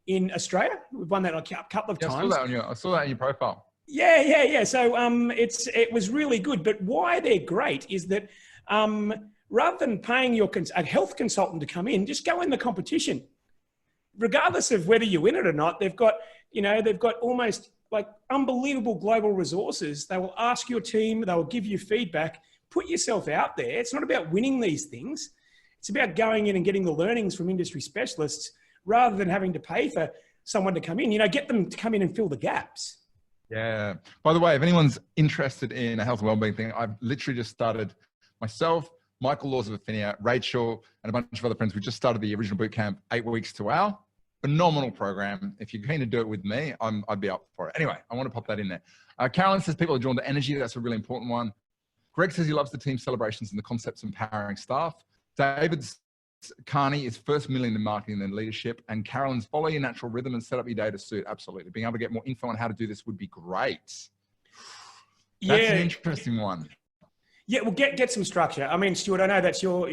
in Australia. We've won that a couple of times. I saw that in your profile. Yeah. So it was really good. But why they're great is that rather than paying a health consultant to come in, just go in the competition. Regardless of whether you win it or not, they've got almost like unbelievable global resources. They will ask your team, they will give you feedback, put yourself out there. It's not about winning these things. It's about going in and getting the learnings from industry specialists rather than having to pay for someone to come in, you know, get them to come in and fill the gaps. Yeah. By the way, if anyone's interested in a health and wellbeing thing, I've literally just started myself, Michael Laws of Affinia, Rachel, and a bunch of other friends. We just started the original boot camp, 8 weeks to wow. Phenomenal program. If you're keen to do it with me, I'd be up for it. Anyway, I want to pop that in there. Carolyn says people are drawn to energy. That's a really important one. Greg says he loves the team celebrations and the concepts of empowering staff. David Carney is first million in marketing and leadership. And Carolyn's follow your natural rhythm and set up your day to suit. Absolutely. Being able to get more info on how to do this would be great. That's an interesting one. Yeah, well, get some structure. I mean, Stuart, I know that's you're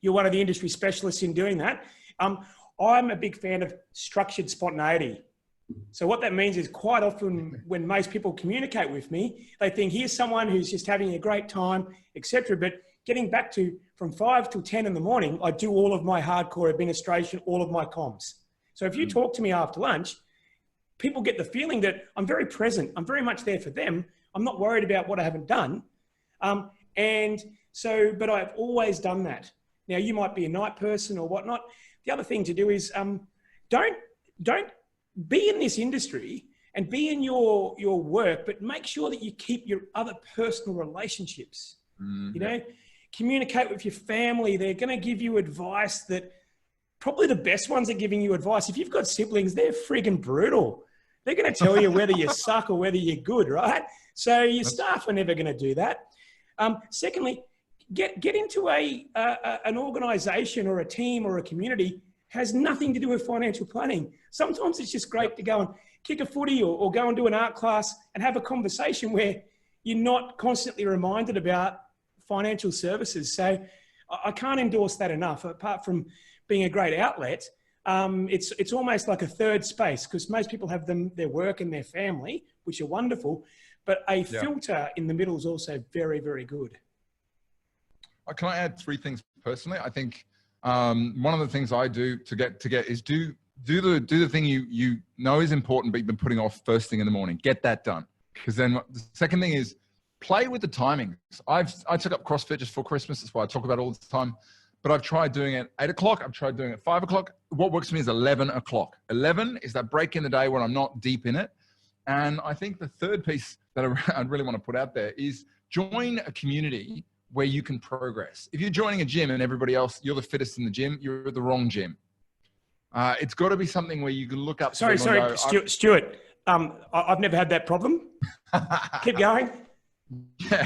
one of the industry specialists in doing that. I'm a big fan of structured spontaneity. So what that means is quite often when most people communicate with me, they think here's someone who's just having a great time, etc. But getting back to from 5 till 10 in the morning, I do all of my hardcore administration, all of my comms. So if you talk to me after lunch, people get the feeling that I'm very present. I'm very much there for them. I'm not worried about what I haven't done. But I've always done that. Now you might be a night person or whatnot. The other thing to do is don't be in this industry and be in your work, but make sure that you keep your other personal relationships. You know, communicate with your family. They're going to give you advice that probably the best ones are giving you advice. If you've got siblings, they're friggin' brutal. They're going to tell you whether you suck or whether you're good, right? So your staff are never going to do that. Secondly, get into an organization or a team or a community has nothing to do with financial planning. Sometimes it's just great to go and kick a footy or go and do an art class and have a conversation where you're not constantly reminded about financial services. So I can't endorse that enough. Apart from being a great outlet, it's almost like a third space because most people have their work and their family, which are wonderful, but a filter in the middle is also very, very good. Can I add 3 things personally? I think one of the things I do to get is do the thing you know is important, but you've been putting off first thing in the morning. Get that done. Because then the second thing is play with the timings. I took up CrossFit just for Christmas. That's why I talk about it all the time. But I've tried doing it at 8 o'clock. I've tried doing it at 5 o'clock. What works for me is 11 o'clock. 11 is that break in the day when I'm not deep in it. And I think the third piece that I really want to put out there is join a community where you can progress. If you're joining a gym and everybody else, you're the fittest in the gym, you're at the wrong gym. It's got to be something where you can look up. Sorry, Stuart. I've never had that problem. Keep going.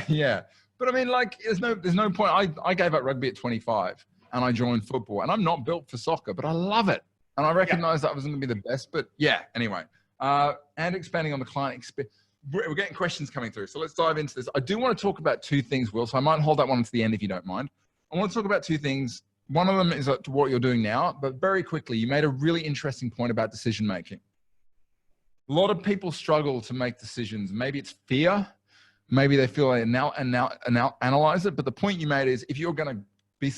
Yeah. But I mean, like, there's no point. I gave up rugby at 25 and I joined football, and I'm not built for soccer, but I love it. And I recognize that wasn't going to be the best, but yeah, anyway. And expanding on the client experience. We're getting questions coming through. So let's dive into this. I do want to talk about 2 things, Will. So I might hold that one to the end if you don't mind. I want to talk about 2 things. One of them is what you're doing now, but very quickly, you made a really interesting point about decision-making. A lot of people struggle to make decisions. Maybe it's fear. Maybe they feel like now analyze it. But the point you made is if you're going to be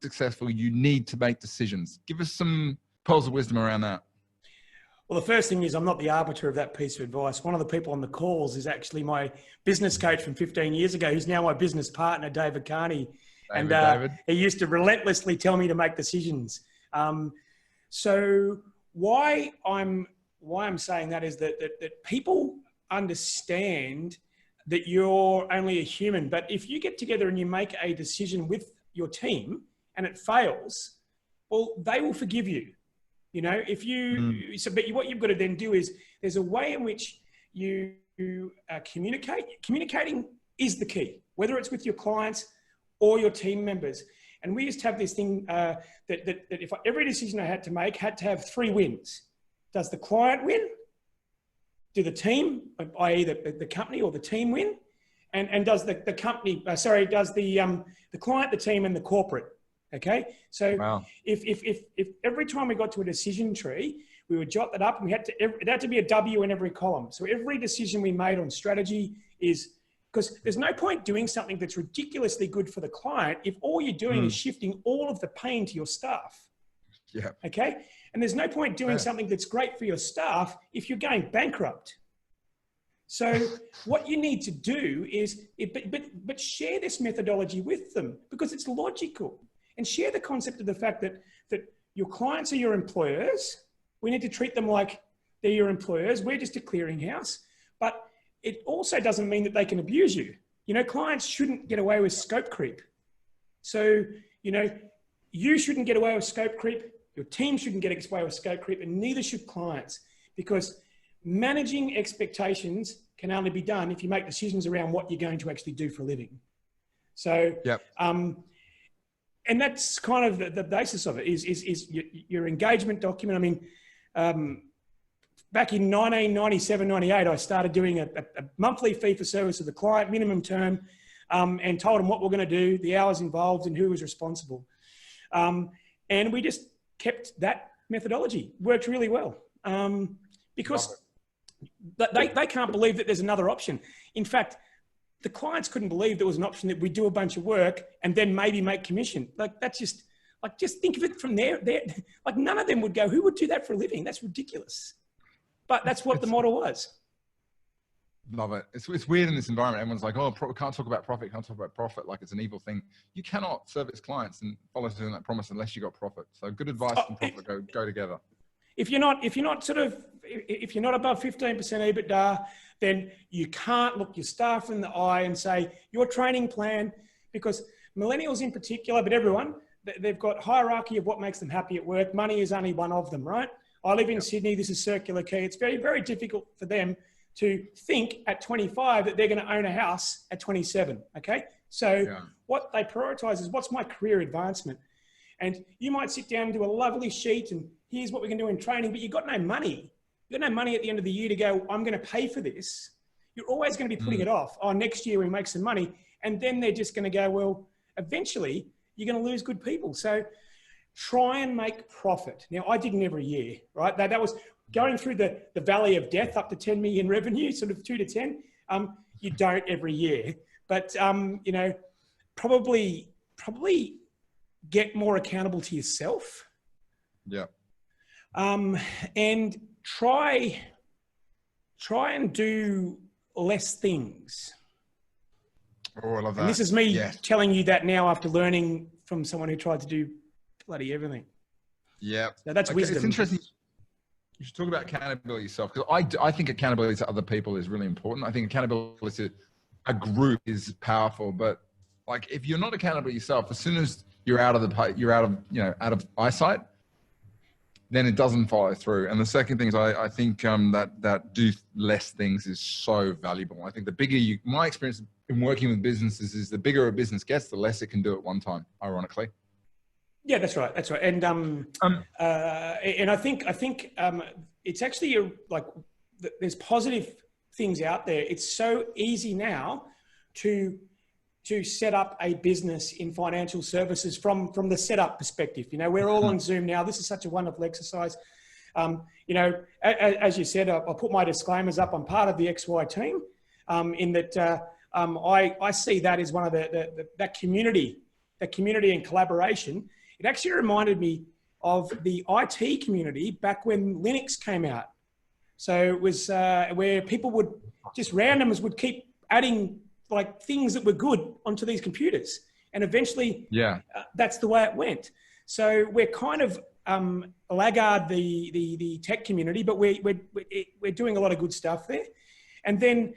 successful, you need to make decisions. Give us some pearls of wisdom around that. Well, the first thing is I'm not the arbiter of that piece of advice. One of the people on the calls is actually my business coach from 15 years ago, who's now my business partner, David Carney. David. He used to relentlessly tell me to make decisions. So why I'm saying that is that people understand that you're only a human, but if you get together and you make a decision with your team and it fails, well, they will forgive you. You know, if you, but what you've got to then do is there's a way in which you communicate. Communicating is the key, whether it's with your clients or your team members. And we used to have this thing that if every decision I had to make had to have 3 wins. Does the client win? Do the team, i.e. the company or the team win? And does the company, does the client, the team and the corporate? Okay, so if every time we got to a decision tree, we would jot that up, and it had to be a W in every column. So every decision we made on strategy is, because there's no point doing something that's ridiculously good for the client if all you're doing is shifting all of the pain to your staff. Yeah. Okay, and there's no point doing something that's great for your staff if you're going bankrupt. So what you need to do is, but share this methodology with them because it's logical. And share the concept of the fact that your clients are your employers, We need to treat them like they're your employers. We're just a clearinghouse. But it also doesn't mean that they can abuse you. You know, clients shouldn't get away with scope creep. So, you know, you shouldn't get away with scope creep. Your team shouldn't get away with scope creep, and neither should clients, because managing expectations can only be done if you make decisions around what you're going to actually do for a living. So, yep. And that's kind of the basis of it is your engagement document. I mean, back in 1997, 98, I started doing a monthly fee for service of the client, minimum term, and told them what we're going to do, the hours involved, and who was responsible. And we just kept that methodology. Worked really well, because they can't believe that there's another option. In fact, the clients couldn't believe there was an option that we do a bunch of work and then maybe make commission. Like, that's just, like, just think of it from there. Like, none of them would go, who would do that for a living? That's ridiculous. But that's what the model was. Love it. It's weird in this environment. Everyone's like, oh, can't talk about profit, can't talk about profit, like it's an evil thing. You cannot service clients and follow through on that promise unless you got profit. So good advice and profit go together. If you're not above 15% EBITDA, then you can't look your staff in the eye and say your training plan, because millennials in particular, but everyone, they've got hierarchy of what makes them happy at work. Money is only one of them, right? I live in Sydney. This is circular key. It's very, very difficult for them to think at 25 that they're going to own a house at 27. Okay. So what they prioritize is, what's my career advancement? And you might sit down and do a lovely sheet and here's what we can do in training, but you've got no money. You've got no money at the end of the year to go, I'm going to pay for this. You're always going to be putting it off. Oh, next year we make some money. And then they're just going to go, well, eventually you're going to lose good people. So try and make profit. Now, I didn't every year, right? That was going through the valley of death up to 10 million revenue, sort of 2 to 10. You don't every year, but, you know, probably get more accountable to yourself. Yeah. And try and do less things. Oh, I love that. And this is me telling you that now after learning from someone who tried to do bloody everything. Yeah. So that's wisdom. It's interesting. You should talk about accountability yourself, because I think accountability to other people is really important. I think accountability to a group is powerful, but like, if you're not accountable yourself, as soon as you're out of eyesight, then it doesn't follow through. And the second thing is, I think that do less things is so valuable. I think the bigger my experience in working with businesses is, the bigger a business gets, the less it can do at one time, ironically. Yeah, that's right. That's right. And I think it's actually there's positive things out there. It's so easy now to set up a business in financial services from the setup perspective. You know, we're all on Zoom now. This is such a wonderful exercise. You know, as you said, I'll put my disclaimers up. I'm part of the XY team, in that I see that as one of that community and collaboration. It actually reminded me of the IT community back when Linux came out. So it was where people randomers would keep adding like things that were good onto these computers. And eventually that's the way it went. So we're kind of laggard the tech community, but we're doing a lot of good stuff there. And then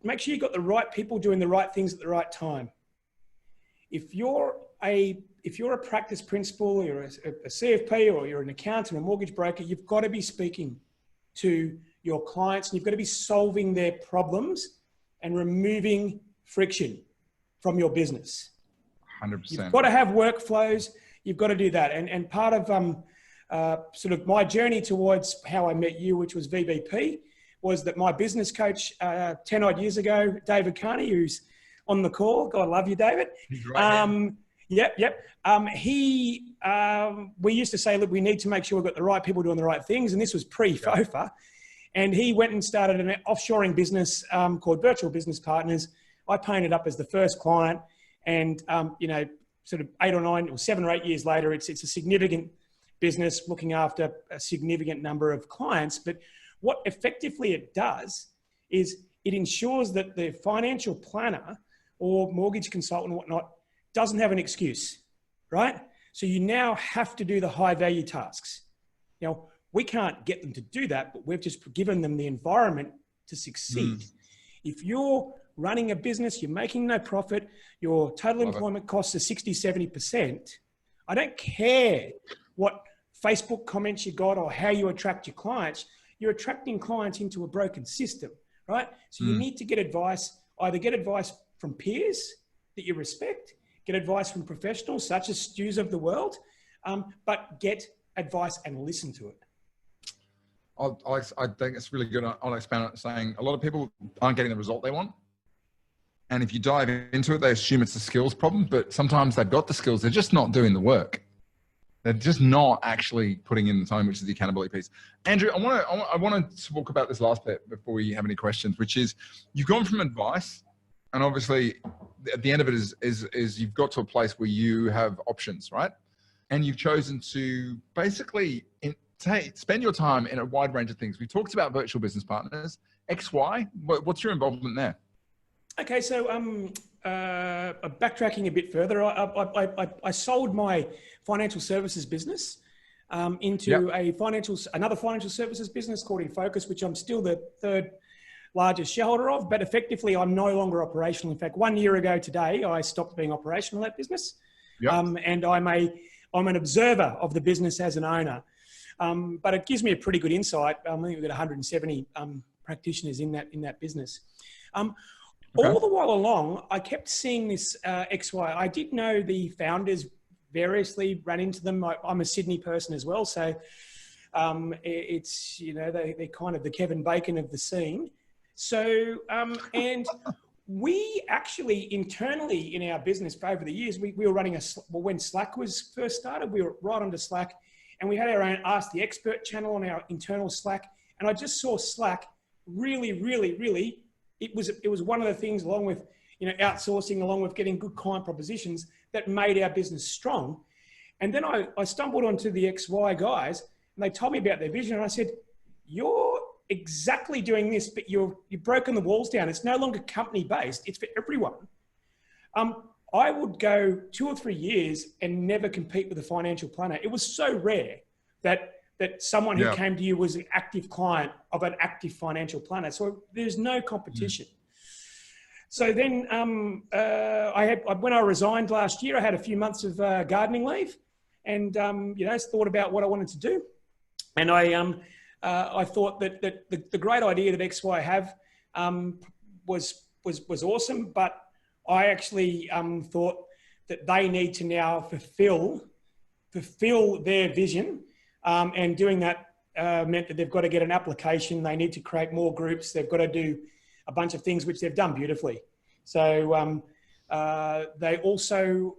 make sure you've got the right people doing the right things at the right time. If you're a practice principal, or a CFP, or you're an accountant or a mortgage broker, you've got to be speaking to your clients, and you've got to be solving their problems and removing friction from your business. 100%. You've got to have workflows. You've got to do that. And part of sort of my journey towards how I met you, which was VBP, was that my business coach 10 odd years ago, David Carney, who's on the call. God love you, David. Yep. We used to say, look, we need to make sure we've got the right people doing the right things. And this was pre-FOFA. And he went and started an offshoring business called Virtual Business Partners. I painted up as the first client. And, you know, sort of 7 or 8 years later, it's a significant business looking after a significant number of clients. But what effectively it does is it ensures that the financial planner or mortgage consultant or whatnot doesn't have an excuse, right? So you now have to do the high value tasks. Now, we can't get them to do that, but we've just given them the environment to succeed. If you're running a business, you're making no profit, your total employment costs are 60, 70%, I don't care what Facebook comments you got or how you attract your clients, you're attracting clients into a broken system, right? So you need to get advice, either get advice from peers that you respect, get advice from professionals such as Stu's of the world, but get advice and listen to it. I think it's really good. I'll expand on it, saying a lot of people aren't getting the result they want. And if you dive into it, they assume it's a skills problem, but sometimes they've got the skills. They're just not doing the work. They're just not actually putting in the time, which is the accountability piece. Andrew, I want to talk about this last bit before we have any questions, which is you've gone from advice, and obviously at the end of it is you've got to a place where you have options, right? And you've chosen to basically spend your time in a wide range of things. We talked about virtual business partners, XY. What's your involvement there? Okay, so backtracking a bit further, I sold my financial services business into another financial services business called InFocus, which I'm still the third largest shareholder of, but effectively I'm no longer operational. In fact, 1 year ago today, I stopped being operational in that business. And I'm an observer of the business as an owner. But it gives me a pretty good insight. I think we've got 170 practitioners in that business. All the while along, I kept seeing this XY. I did know the founders variously, ran into them. I'm a Sydney person as well, so it's, you know, they're kind of the Kevin Bacon of the scene. So, and we actually internally in our business for over the years, we were running when Slack was first started, we were right onto Slack, and we had our own Ask the Expert channel on our internal Slack. And I just saw Slack really, it was one of the things, along with, you know, outsourcing, along with getting good client propositions, that made our business strong. And then I stumbled onto the XY guys, and they told me about their vision. And I said, you're exactly doing this, but you've broken the walls down. It's no longer company based. It's for everyone. I would go 2 or 3 years and never compete with a financial planner. It was so rare that someone who came to you was an active client of an active financial planner. So there's no competition. So then when I resigned last year, I had a few months of gardening leave, and you know, thought about what I wanted to do. And I thought that the great idea that XY have was awesome, but I actually thought that they need to now fulfill their vision. And doing that meant that they've got to get an application. They need to create more groups. They've got to do a bunch of things, which they've done beautifully. So they also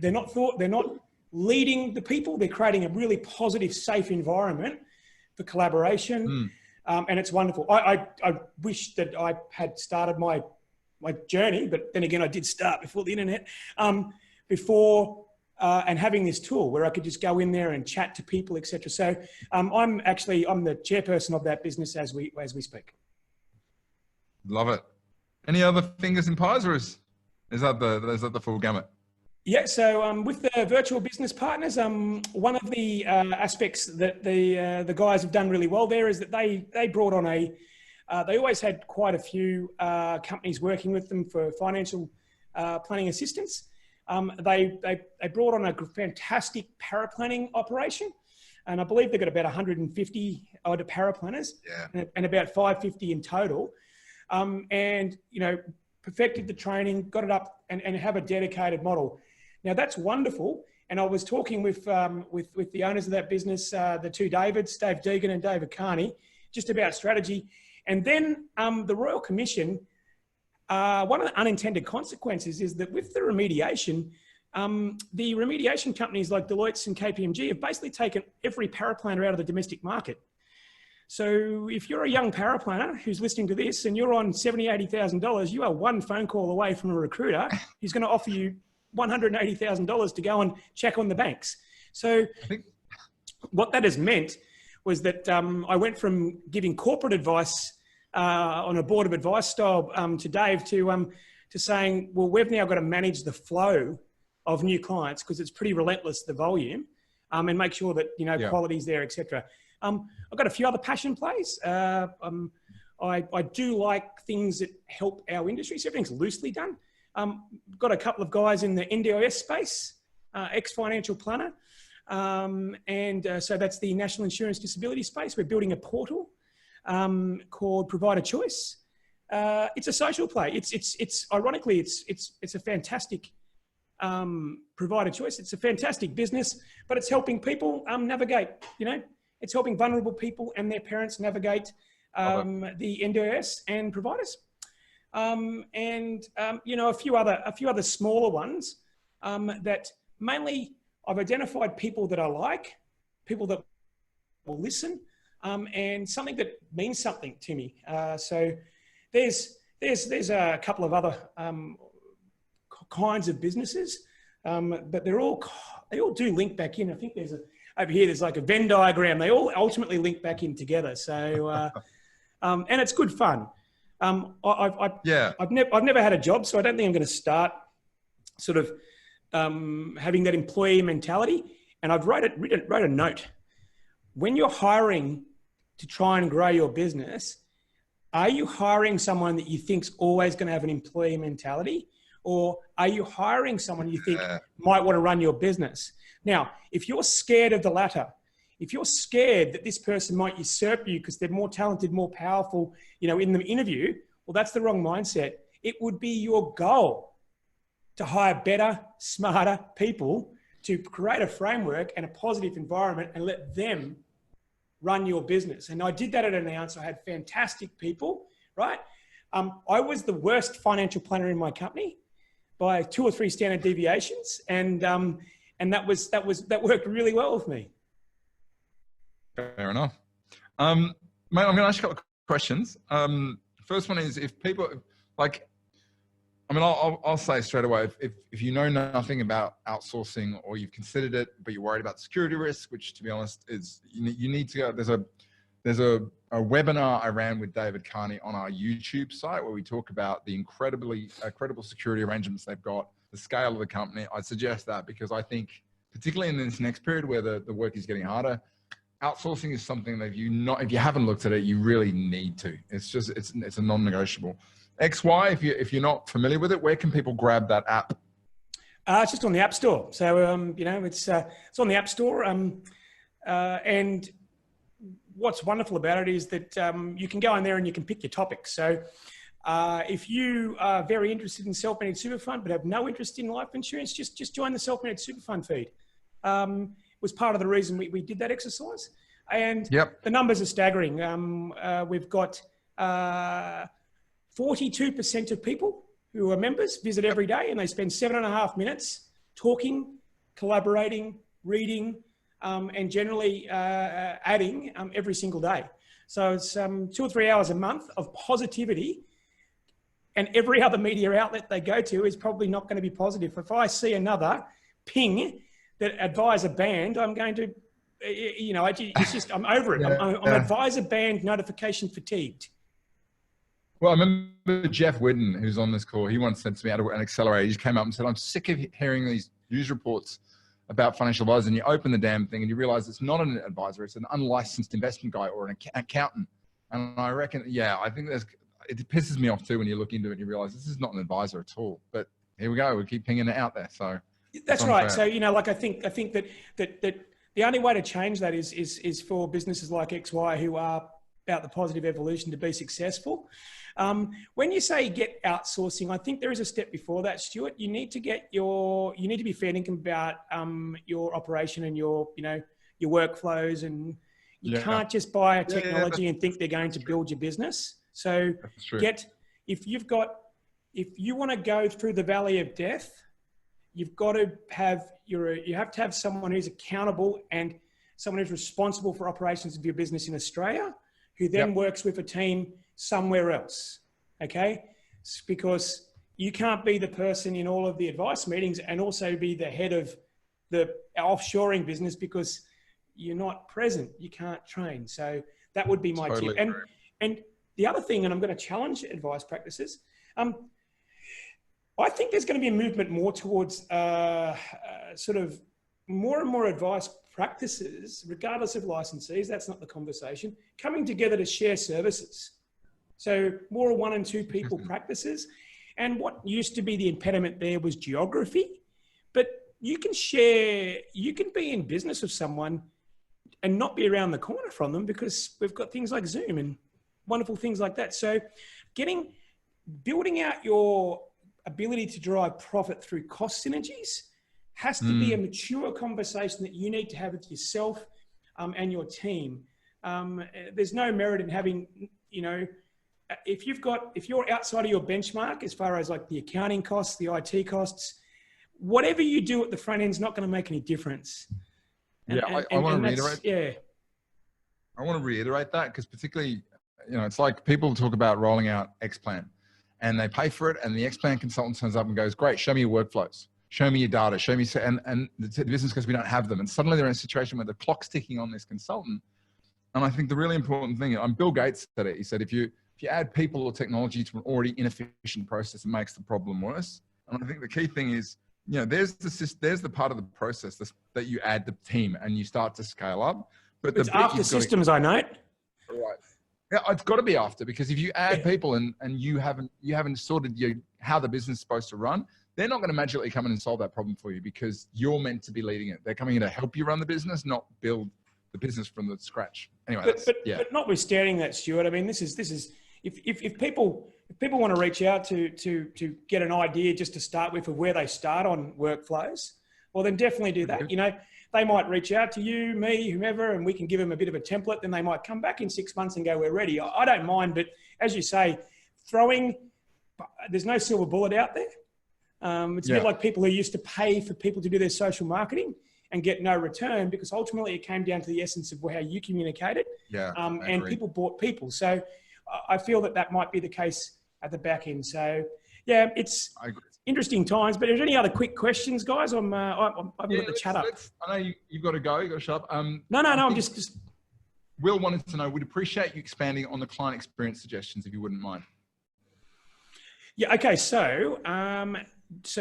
they're not leading the people. They're creating a really positive, safe environment for collaboration. And it's wonderful. I wish that I had started my journey, but then again, I did start before the internet, and having this tool where I could just go in there and chat to people, etc. So I'm the chairperson of that business as we speak. Love it. Any other fingers in pies, or is that the full gamut? Yeah. So with the virtual business partners, one of the aspects that the guys have done really well there is that they brought on they always had quite a few companies working with them for financial planning assistance. They brought on a fantastic paraplanning operation, and I believe they've got about 150 odd paraplanners, and about 550 in total. And you know, perfected the training, got it up, and have a dedicated model. Now that's wonderful. And I was talking with the owners of that business, the two Davids, Dave Deegan and David Carney, just about strategy. And then the Royal Commission. One of the unintended consequences is that with the remediation companies like Deloitte and KPMG have basically taken every paraplanner out of the domestic market. So if you're a young paraplanner who's listening to this and you're on $70,000, $80,000, you are one phone call away from a recruiter who's going to offer you $180,000 to go and check on the banks. So what that has meant was that I went from giving corporate advice on a board of advice style to Dave to saying, well, we've now got to manage the flow of new clients because it's pretty relentless, the volume, and make sure that, you know, quality's there, etc. I've got a few other passion plays. I do like things that help our industry. So everything's loosely done. Got a couple of guys in the NDIS space, ex-financial planner. So that's the National Insurance Disability space. We're building a portal called Provider Choice. It's a social play. It's ironically, it's a fantastic Provider Choice. It's a fantastic business, but it's helping people navigate, you know, it's helping vulnerable people and their parents navigate the NDIS and providers. You know, a few other smaller ones that mainly I've identified people that I like, people that will listen, and something that means something to me. So there's a couple of other kinds of businesses, but they all do link back in. I think over here there's like a Venn diagram. They all ultimately link back in together. So and it's good fun. I've never had a job, so I don't think I'm going to start sort of having that employee mentality. And I've wrote a note. When you're hiring to try and grow your business, are you hiring someone that you think's always going to have an employee mentality? Or are you hiring someone you think might want to run your business? Now, if you're scared of the latter, if you're scared that this person might usurp you because they're more talented, more powerful, you know, in the interview, well, that's the wrong mindset. It would be your goal to hire better, smarter people to create a framework and a positive environment and let them run your business. And I did that at an Announce. I had fantastic people, right? I was the worst financial planner in my company by 2 or 3 standard deviations. And that worked really well with me. Fair enough. Mate, I'm going to ask you a couple of questions. First one is, if people like, I mean, I'll say straight away, if you know nothing about outsourcing or you've considered it, but you're worried about security risk, which to be honest is, you need to go, there's a webinar I ran with David Carney on our YouTube site where we talk about the incredible security arrangements they've got, the scale of the company. I suggest that because I think, particularly in this next period where the work is getting harder, outsourcing is something that if you haven't looked at it, you really need to. It's a non-negotiable. XY, if you're not familiar with it, where can people grab that app? It's just on the App Store. So you know, it's on the App Store. And what's wonderful about it is that you can go in there and you can pick your topics. So if you are very interested in self-managed super fund but have no interest in life insurance, just join the self-managed super fund feed. Was part of the reason we did that exercise. And the numbers are staggering. We've got 42% of people who are members visit every day, and they spend 7.5 minutes talking, collaborating, reading, and generally adding every single day. So it's 2 or 3 hours a month of positivity, and every other media outlet they go to is probably not going to be positive. If I see another ping that advisor banned, I'm going to, you know, it's just, I'm over it. I'm advisor banned notification fatigued. Well, I remember Jeff Whidden, who's on this call, he once said to me at an accelerator, he just came up and said, I'm sick of hearing these news reports about financial advisors, and you open the damn thing and you realize it's not an advisor, it's an unlicensed investment guy or an accountant. And I reckon, I think it pisses me off too when you look into it and you realize this is not an advisor at all. But here we go, we keep pinging it out there. So that's right. So, you know, like I think that the only way to change that is for businesses like XY who are about the positive evolution to be successful. When you say get outsourcing, I think there is a step before that, Stuart. You need to be fair income about your operation and your workflows, and you can't just buy a technology and think they're going to build your business. So if you want to go through the valley of death, you've got to have you have to have someone who's accountable and someone who's responsible for operations of your business in Australia, who then works with a team somewhere else, okay? Because you can't be the person in all of the advice meetings and also be the head of the offshoring business because you're not present. You can't train. So that would be my tip. And the other thing, and I'm going to challenge advice practices, I think there's going to be a movement more towards sort of more and more advice practices, regardless of licensees. That's not the conversation. Coming together to share services. So more 1 and 2 people practices. And what used to be the impediment there was geography. But you can share, you can be in business with someone and not be around the corner from them because we've got things like Zoom and wonderful things like that. So building out your ability to drive profit through cost synergies has to be a mature conversation that you need to have with yourself and your team. There's no merit in having, you know, if you're outside of your benchmark as far as like the accounting costs, the IT costs, whatever you do at the front end is not going to make any difference. I want to reiterate. Yeah. I want to reiterate that because particularly, you know, it's like people talk about rolling out X-Plan and they pay for it and the X-Plan consultant turns up and goes, great, show me your workflows, show me your data, show me, and the business goes, we don't have them. And suddenly they're in a situation where the clock's ticking on this consultant. And I think the really important thing, Bill Gates said it, he said, if you add people or technology to an already inefficient process, it makes the problem worse. And I think the key thing is, you know, there's the part of the process that you add the team and you start to scale up. But it's after systems, I note. Right. Yeah, it's got to be after, because if you add people and you haven't sorted how the business is supposed to run, they're not going to magically come in and solve that problem for you because you're meant to be leading it. They're coming in to help you run the business, not build the business from the scratch. Anyway, but notwithstanding that, Stuart, I mean, this is if people want to reach out to get an idea just to start with of where they start on workflows, well, then definitely do that. You know, they might reach out to you, me, whomever, and we can give them a bit of a template. Then they might come back in 6 months and go, we're ready. I don't mind, but as you say, there's no silver bullet out there. It's a bit like people who used to pay for people to do their social marketing and get no return, because ultimately it came down to the essence of how you communicated. And people bought people. So I feel that might be the case at the back end. So yeah, it's interesting times. But is there any other quick questions, guys? I've got the chat up. I know you've got to go. You've got to shut up. No. I'm just. Will wanted to know, we'd appreciate you expanding on the client experience suggestions, if you wouldn't mind. Yeah. Okay. So,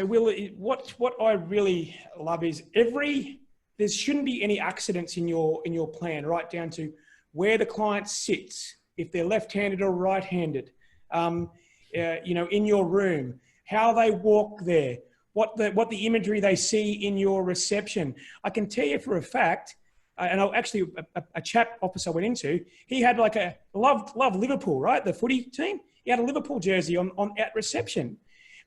Will, what I really love is there shouldn't be any accidents in your plan, right down to where the client sits, if they're left-handed or right-handed, you know, in your room, how they walk there, what the imagery they see in your reception. I can tell you for a fact, and a chap office I went into, he had like loved Liverpool, right? The footy team. He had a Liverpool jersey on at reception,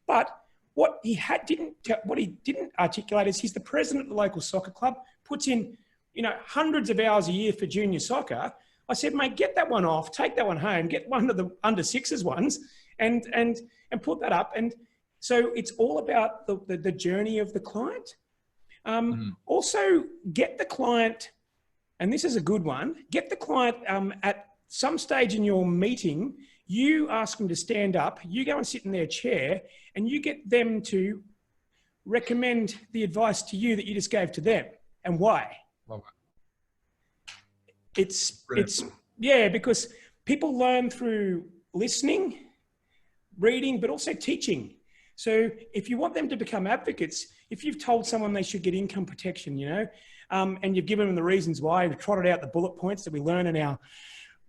but what he didn't articulate is he's the president of the local soccer club, puts in, you know, hundreds of hours a year for junior soccer. I said, mate, get that one off, take that one home, get one of the under sixes ones and put that up. And so it's all about the journey of the client. Also get the client, and this is a good one, get the client at some stage in your meeting, you ask them to stand up, you go and sit in their chair, and you get them to recommend the advice to you that you just gave to them, and why. Love it. Because people learn through listening, reading, but also teaching. So if you want them to become advocates, if you've told someone they should get income protection, you know, and you've given them the reasons why, you've trotted out the bullet points that we learn in our,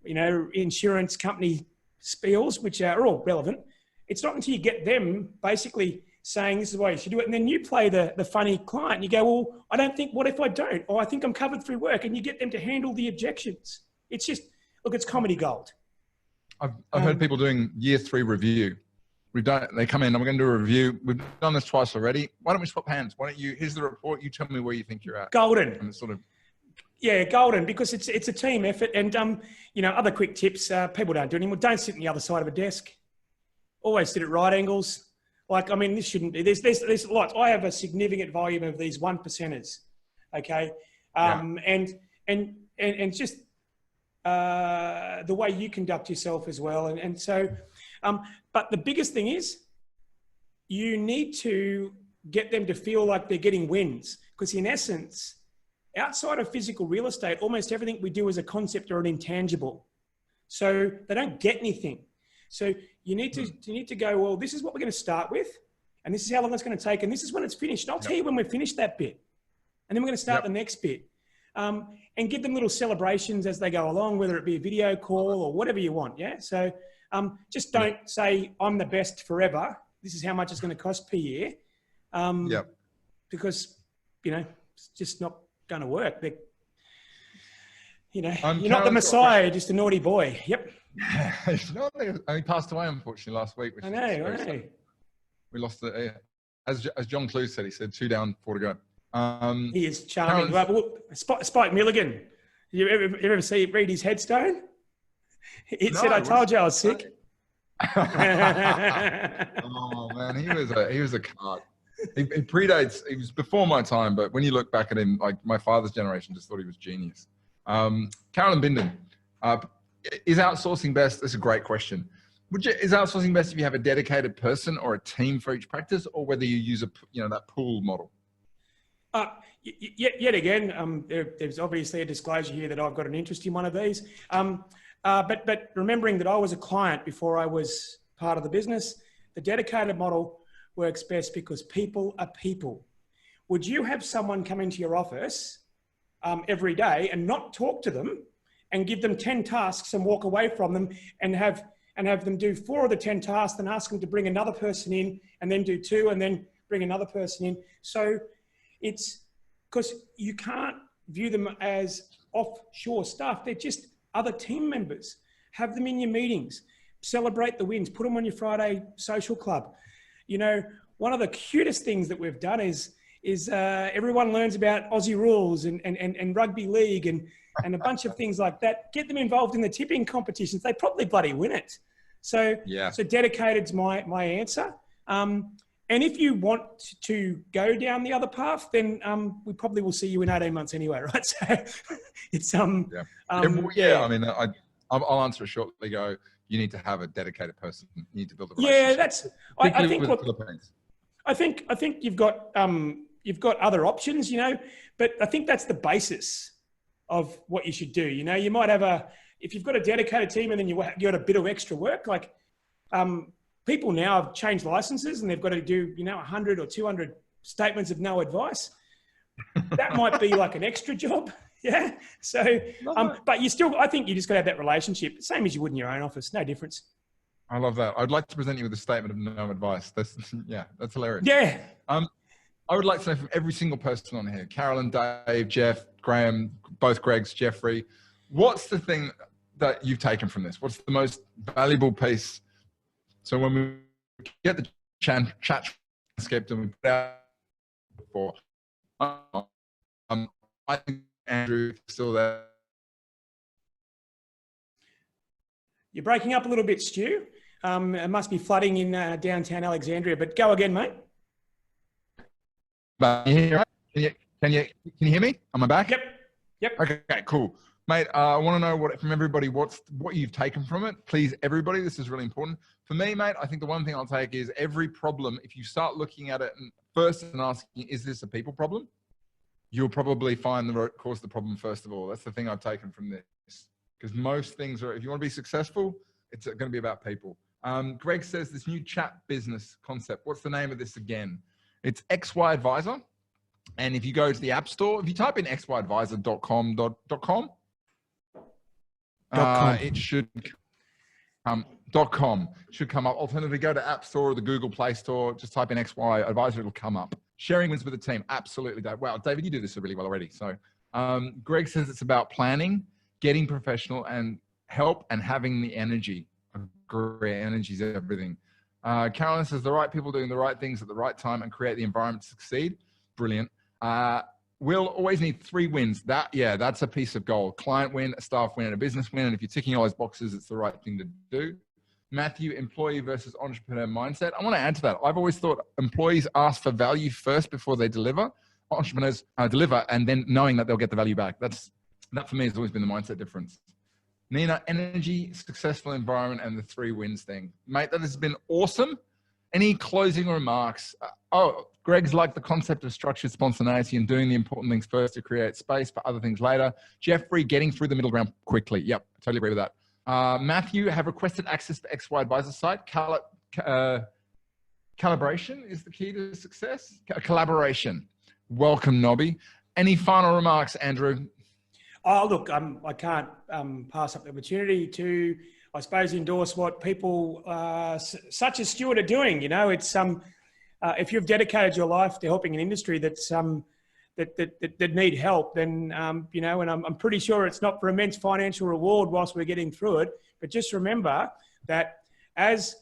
you know, insurance company spiels, which are all relevant. It's not until you get them basically saying this is why you should do it, and then you play the funny client and you go, well, I don't think, what if I don't? Or I think I'm covered through work, and you get them to handle the objections. It's just, look, it's comedy gold. I've heard people doing year 3 review. They come in and we're going to do a review. We've done this twice already. Why don't we swap hands? Why don't you, here's the report. You tell me where you think you're at. Golden. And it's sort of, yeah, golden, because it's a team effort. And, you know, other quick tips, people don't do anymore. Don't sit on the other side of a desk. Always sit at right angles. Like, I mean, this shouldn't be, there's lots. I have a significant volume of these 1%ers. Okay. And just the way you conduct yourself as well. And so, but the biggest thing is you need to get them to feel like they're getting wins, because in essence, outside of physical real estate, almost everything we do is a concept or an intangible. So they don't get anything. So you need to go, well, this is what we're going to start with. and this is how long it's going to take, and this is when it's finished. And I'll tell you when we've finished that bit. And then we're going to start the next bit. And give them little celebrations as they go along, whether it be a video call or whatever you want, yeah? So just don't say, I'm the best forever. This is how much it's going to cost per year. Because, you know, it's just not going to work. You know, you're not the Messiah, you're just a naughty boy. Yep. He passed away, unfortunately, last week. Which I know. We lost it. As John Clue said, he said 2 down, 4 to go. He is charming. Spike Milligan. You ever read his headstone? It said, "I told you I was sick." Oh man, he was a card. He predates. He was before my time, but when you look back at him, like my father's generation just thought he was genius. Carolyn Binden, is outsourcing best? That's a great question. Is outsourcing best if you have a dedicated person or a team for each practice, or whether you use that pool model? Yet again, there's obviously a disclosure here that I've got an interest in one of these. But remembering that I was a client before I was part of the business, the dedicated model works best because people are people. Would you have someone come into your office every day and not talk to them and give them 10 tasks and walk away from them and have them do 4 of the 10 tasks and ask them to bring another person in and then do 2 and then bring another person in? So it's because you can't view them as offshore staff. They're just other team members. Have them in your meetings. Celebrate the wins. Put them on your Friday social club. You know, one of the cutest things that we've done is everyone learns about Aussie rules and rugby league and a bunch of things like that. Get them involved in the tipping competitions. They probably bloody win it. So dedicated's my answer. And if you want to go down the other path, then we probably will see you in 18 months anyway, right? So it's I mean, I'll answer it shortly. Go. You need to have a dedicated person. You need to build a relationship. Yeah, that's. I think. Look, I think you've got other options, you know, but I think that's the basis of what you should do. You know, you might have if you've got a dedicated team and then you got a bit of extra work, like. People now have changed licenses and they've got to do, 100 or 200 statements of no advice. That might be like an extra job. Yeah. So, but I think you just got to have that relationship, same as you would in your own office. No difference. I love that. I'd like to present you with a statement of no advice. That's hilarious. Yeah. I would like to know from every single person on here, Carolyn, Dave, Jeff, Graham, both Gregs, Jeffrey, what's the thing that you've taken from this? What's the most valuable piece? So when we get the chat transcript and we put out for, I think Andrew is still there. You're breaking up a little bit, Stu. It must be flooding in downtown Alexandria, but go again, mate. But can you hear me? Am I back? Yep. Okay, cool. Mate, I want to know from everybody what you've taken from it. Please, everybody, this is really important. For me, mate, I think the one thing I'll take is every problem, if you start looking at it first and asking, is this a people problem? You'll probably find the root cause of the problem first of all. That's the thing I've taken from this. Because most things if you want to be successful, it's going to be about people. Greg says this new chat business concept. What's the name of this again? It's XY Advisor. And if you go to the App Store, if you type in xyadvisor.com, it should .com should come up. Alternatively, go to App Store or the Google Play Store. Just type in XY Advisor, it'll come up. Sharing wins with the team. Absolutely, Dave. Wow, David, you do this really well already. So Greg says it's about planning, getting professional and help and having the energy. Great energy is everything. Carolyn says the right people doing the right things at the right time and create the environment to succeed. Brilliant. We'll always need 3 wins. That's a piece of gold. Client win, a staff win, and a business win. And if you're ticking all those boxes, it's the right thing to do. Matthew, employee versus entrepreneur mindset. I want to add to that. I've always thought employees ask for value first before they deliver. Entrepreneurs deliver and then knowing that they'll get the value back. That for me has always been the mindset difference. Nina, energy, successful environment, and the 3 wins thing. Mate, that has been awesome. Any closing remarks? Greg's like the concept of structured spontaneity and doing the important things first to create space for other things later. Jeffrey, getting through the middle ground quickly. Yep, I totally agree with that. Matthew, have requested access to XY Advisor site. calibration is the key to success. Collaboration. Welcome, Nobby. Any final remarks, Andrew? Oh, look, I can't pass up the opportunity to, I suppose, endorse what people such as Stuart are doing. You know, it's if you've dedicated your life to helping an industry that's that need help, then you know, and I'm pretty sure it's not for immense financial reward whilst we're getting through it. But just remember that as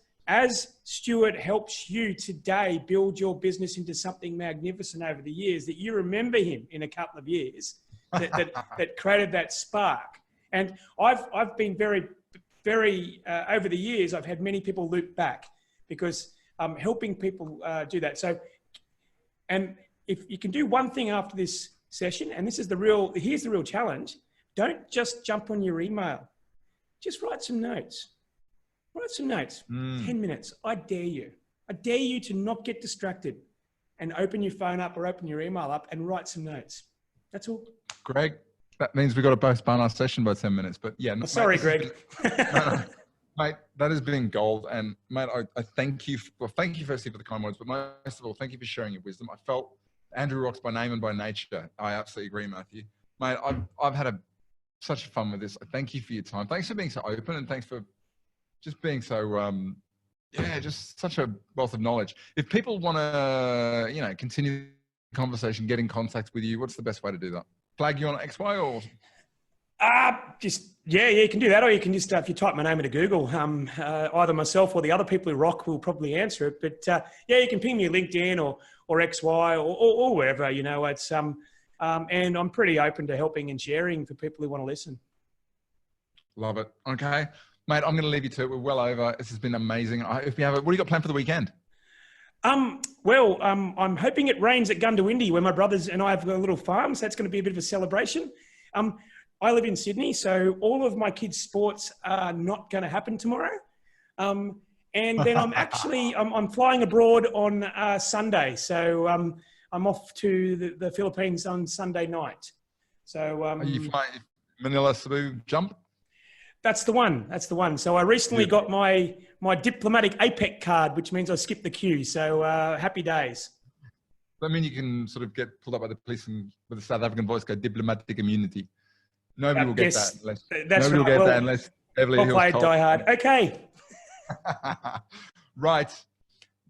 Stuart helps you today build your business into something magnificent over the years, that you remember him in a couple of years that created that spark. And I've been very over the years, I've had many people loop back because helping people do that. So, and if you can do one thing after this session, and here's the real challenge, don't just jump on your email. Just write some notes. Write some notes, 10 minutes. I dare you. I dare you to not get distracted and open your phone up or open your email up and write some notes. That's all. Greg, that means we've got to postpone our session by 10 minutes, but yeah. Oh, sorry, Greg. No, mate, that has been gold. And mate, I thank you. Well, thank you firstly for the kind words, but most of all, thank you for sharing your wisdom. I felt Andrew rocks by name and by nature. I absolutely agree, Matthew. Mate, I've had such fun with this. Thank you for your time. Thanks for being so open, and thanks for just being so, just such a wealth of knowledge. If people want to, you know, continue the conversation, get in contact with you, what's the best way to do that? Flag you on XY or? You can do that, or you can just, if you type my name into Google, either myself or the other people who rock will probably answer it. But you can ping me a LinkedIn or XY or wherever, you know, it's, and I'm pretty open to helping and sharing for people who want to listen. Love it. Okay. Mate, I'm going to leave you to it. We're well over. This has been amazing. What do you got planned for the weekend? I'm hoping it rains at Gundawindi, where my brothers and I have a little farm. So that's going to be a bit of a celebration. I live in Sydney, so all of my kids' sports are not going to happen tomorrow. And then I'm flying abroad on Sunday. So I'm off to the Philippines on Sunday night. So are you flying Manila Cebu jump? That's the one. That's the one. So I recently got my diplomatic APEC card, which means I skipped the queue. So happy days. That mean you can sort of get pulled up by the police and with a South African voice go diplomatic immunity. Nobody will get that unless that's nobody will get that unless Beverly Hills played Die Hard. Okay. Right.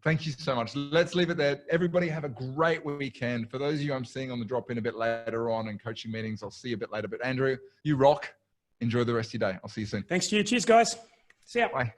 Thank you so much. Let's leave it there. Everybody have a great weekend. For those of you I'm seeing on the drop in a bit later on in coaching meetings, I'll see you a bit later. But Andrew, you rock. Enjoy the rest of your day. I'll see you soon. Thanks to you. Cheers, guys. See ya. Bye.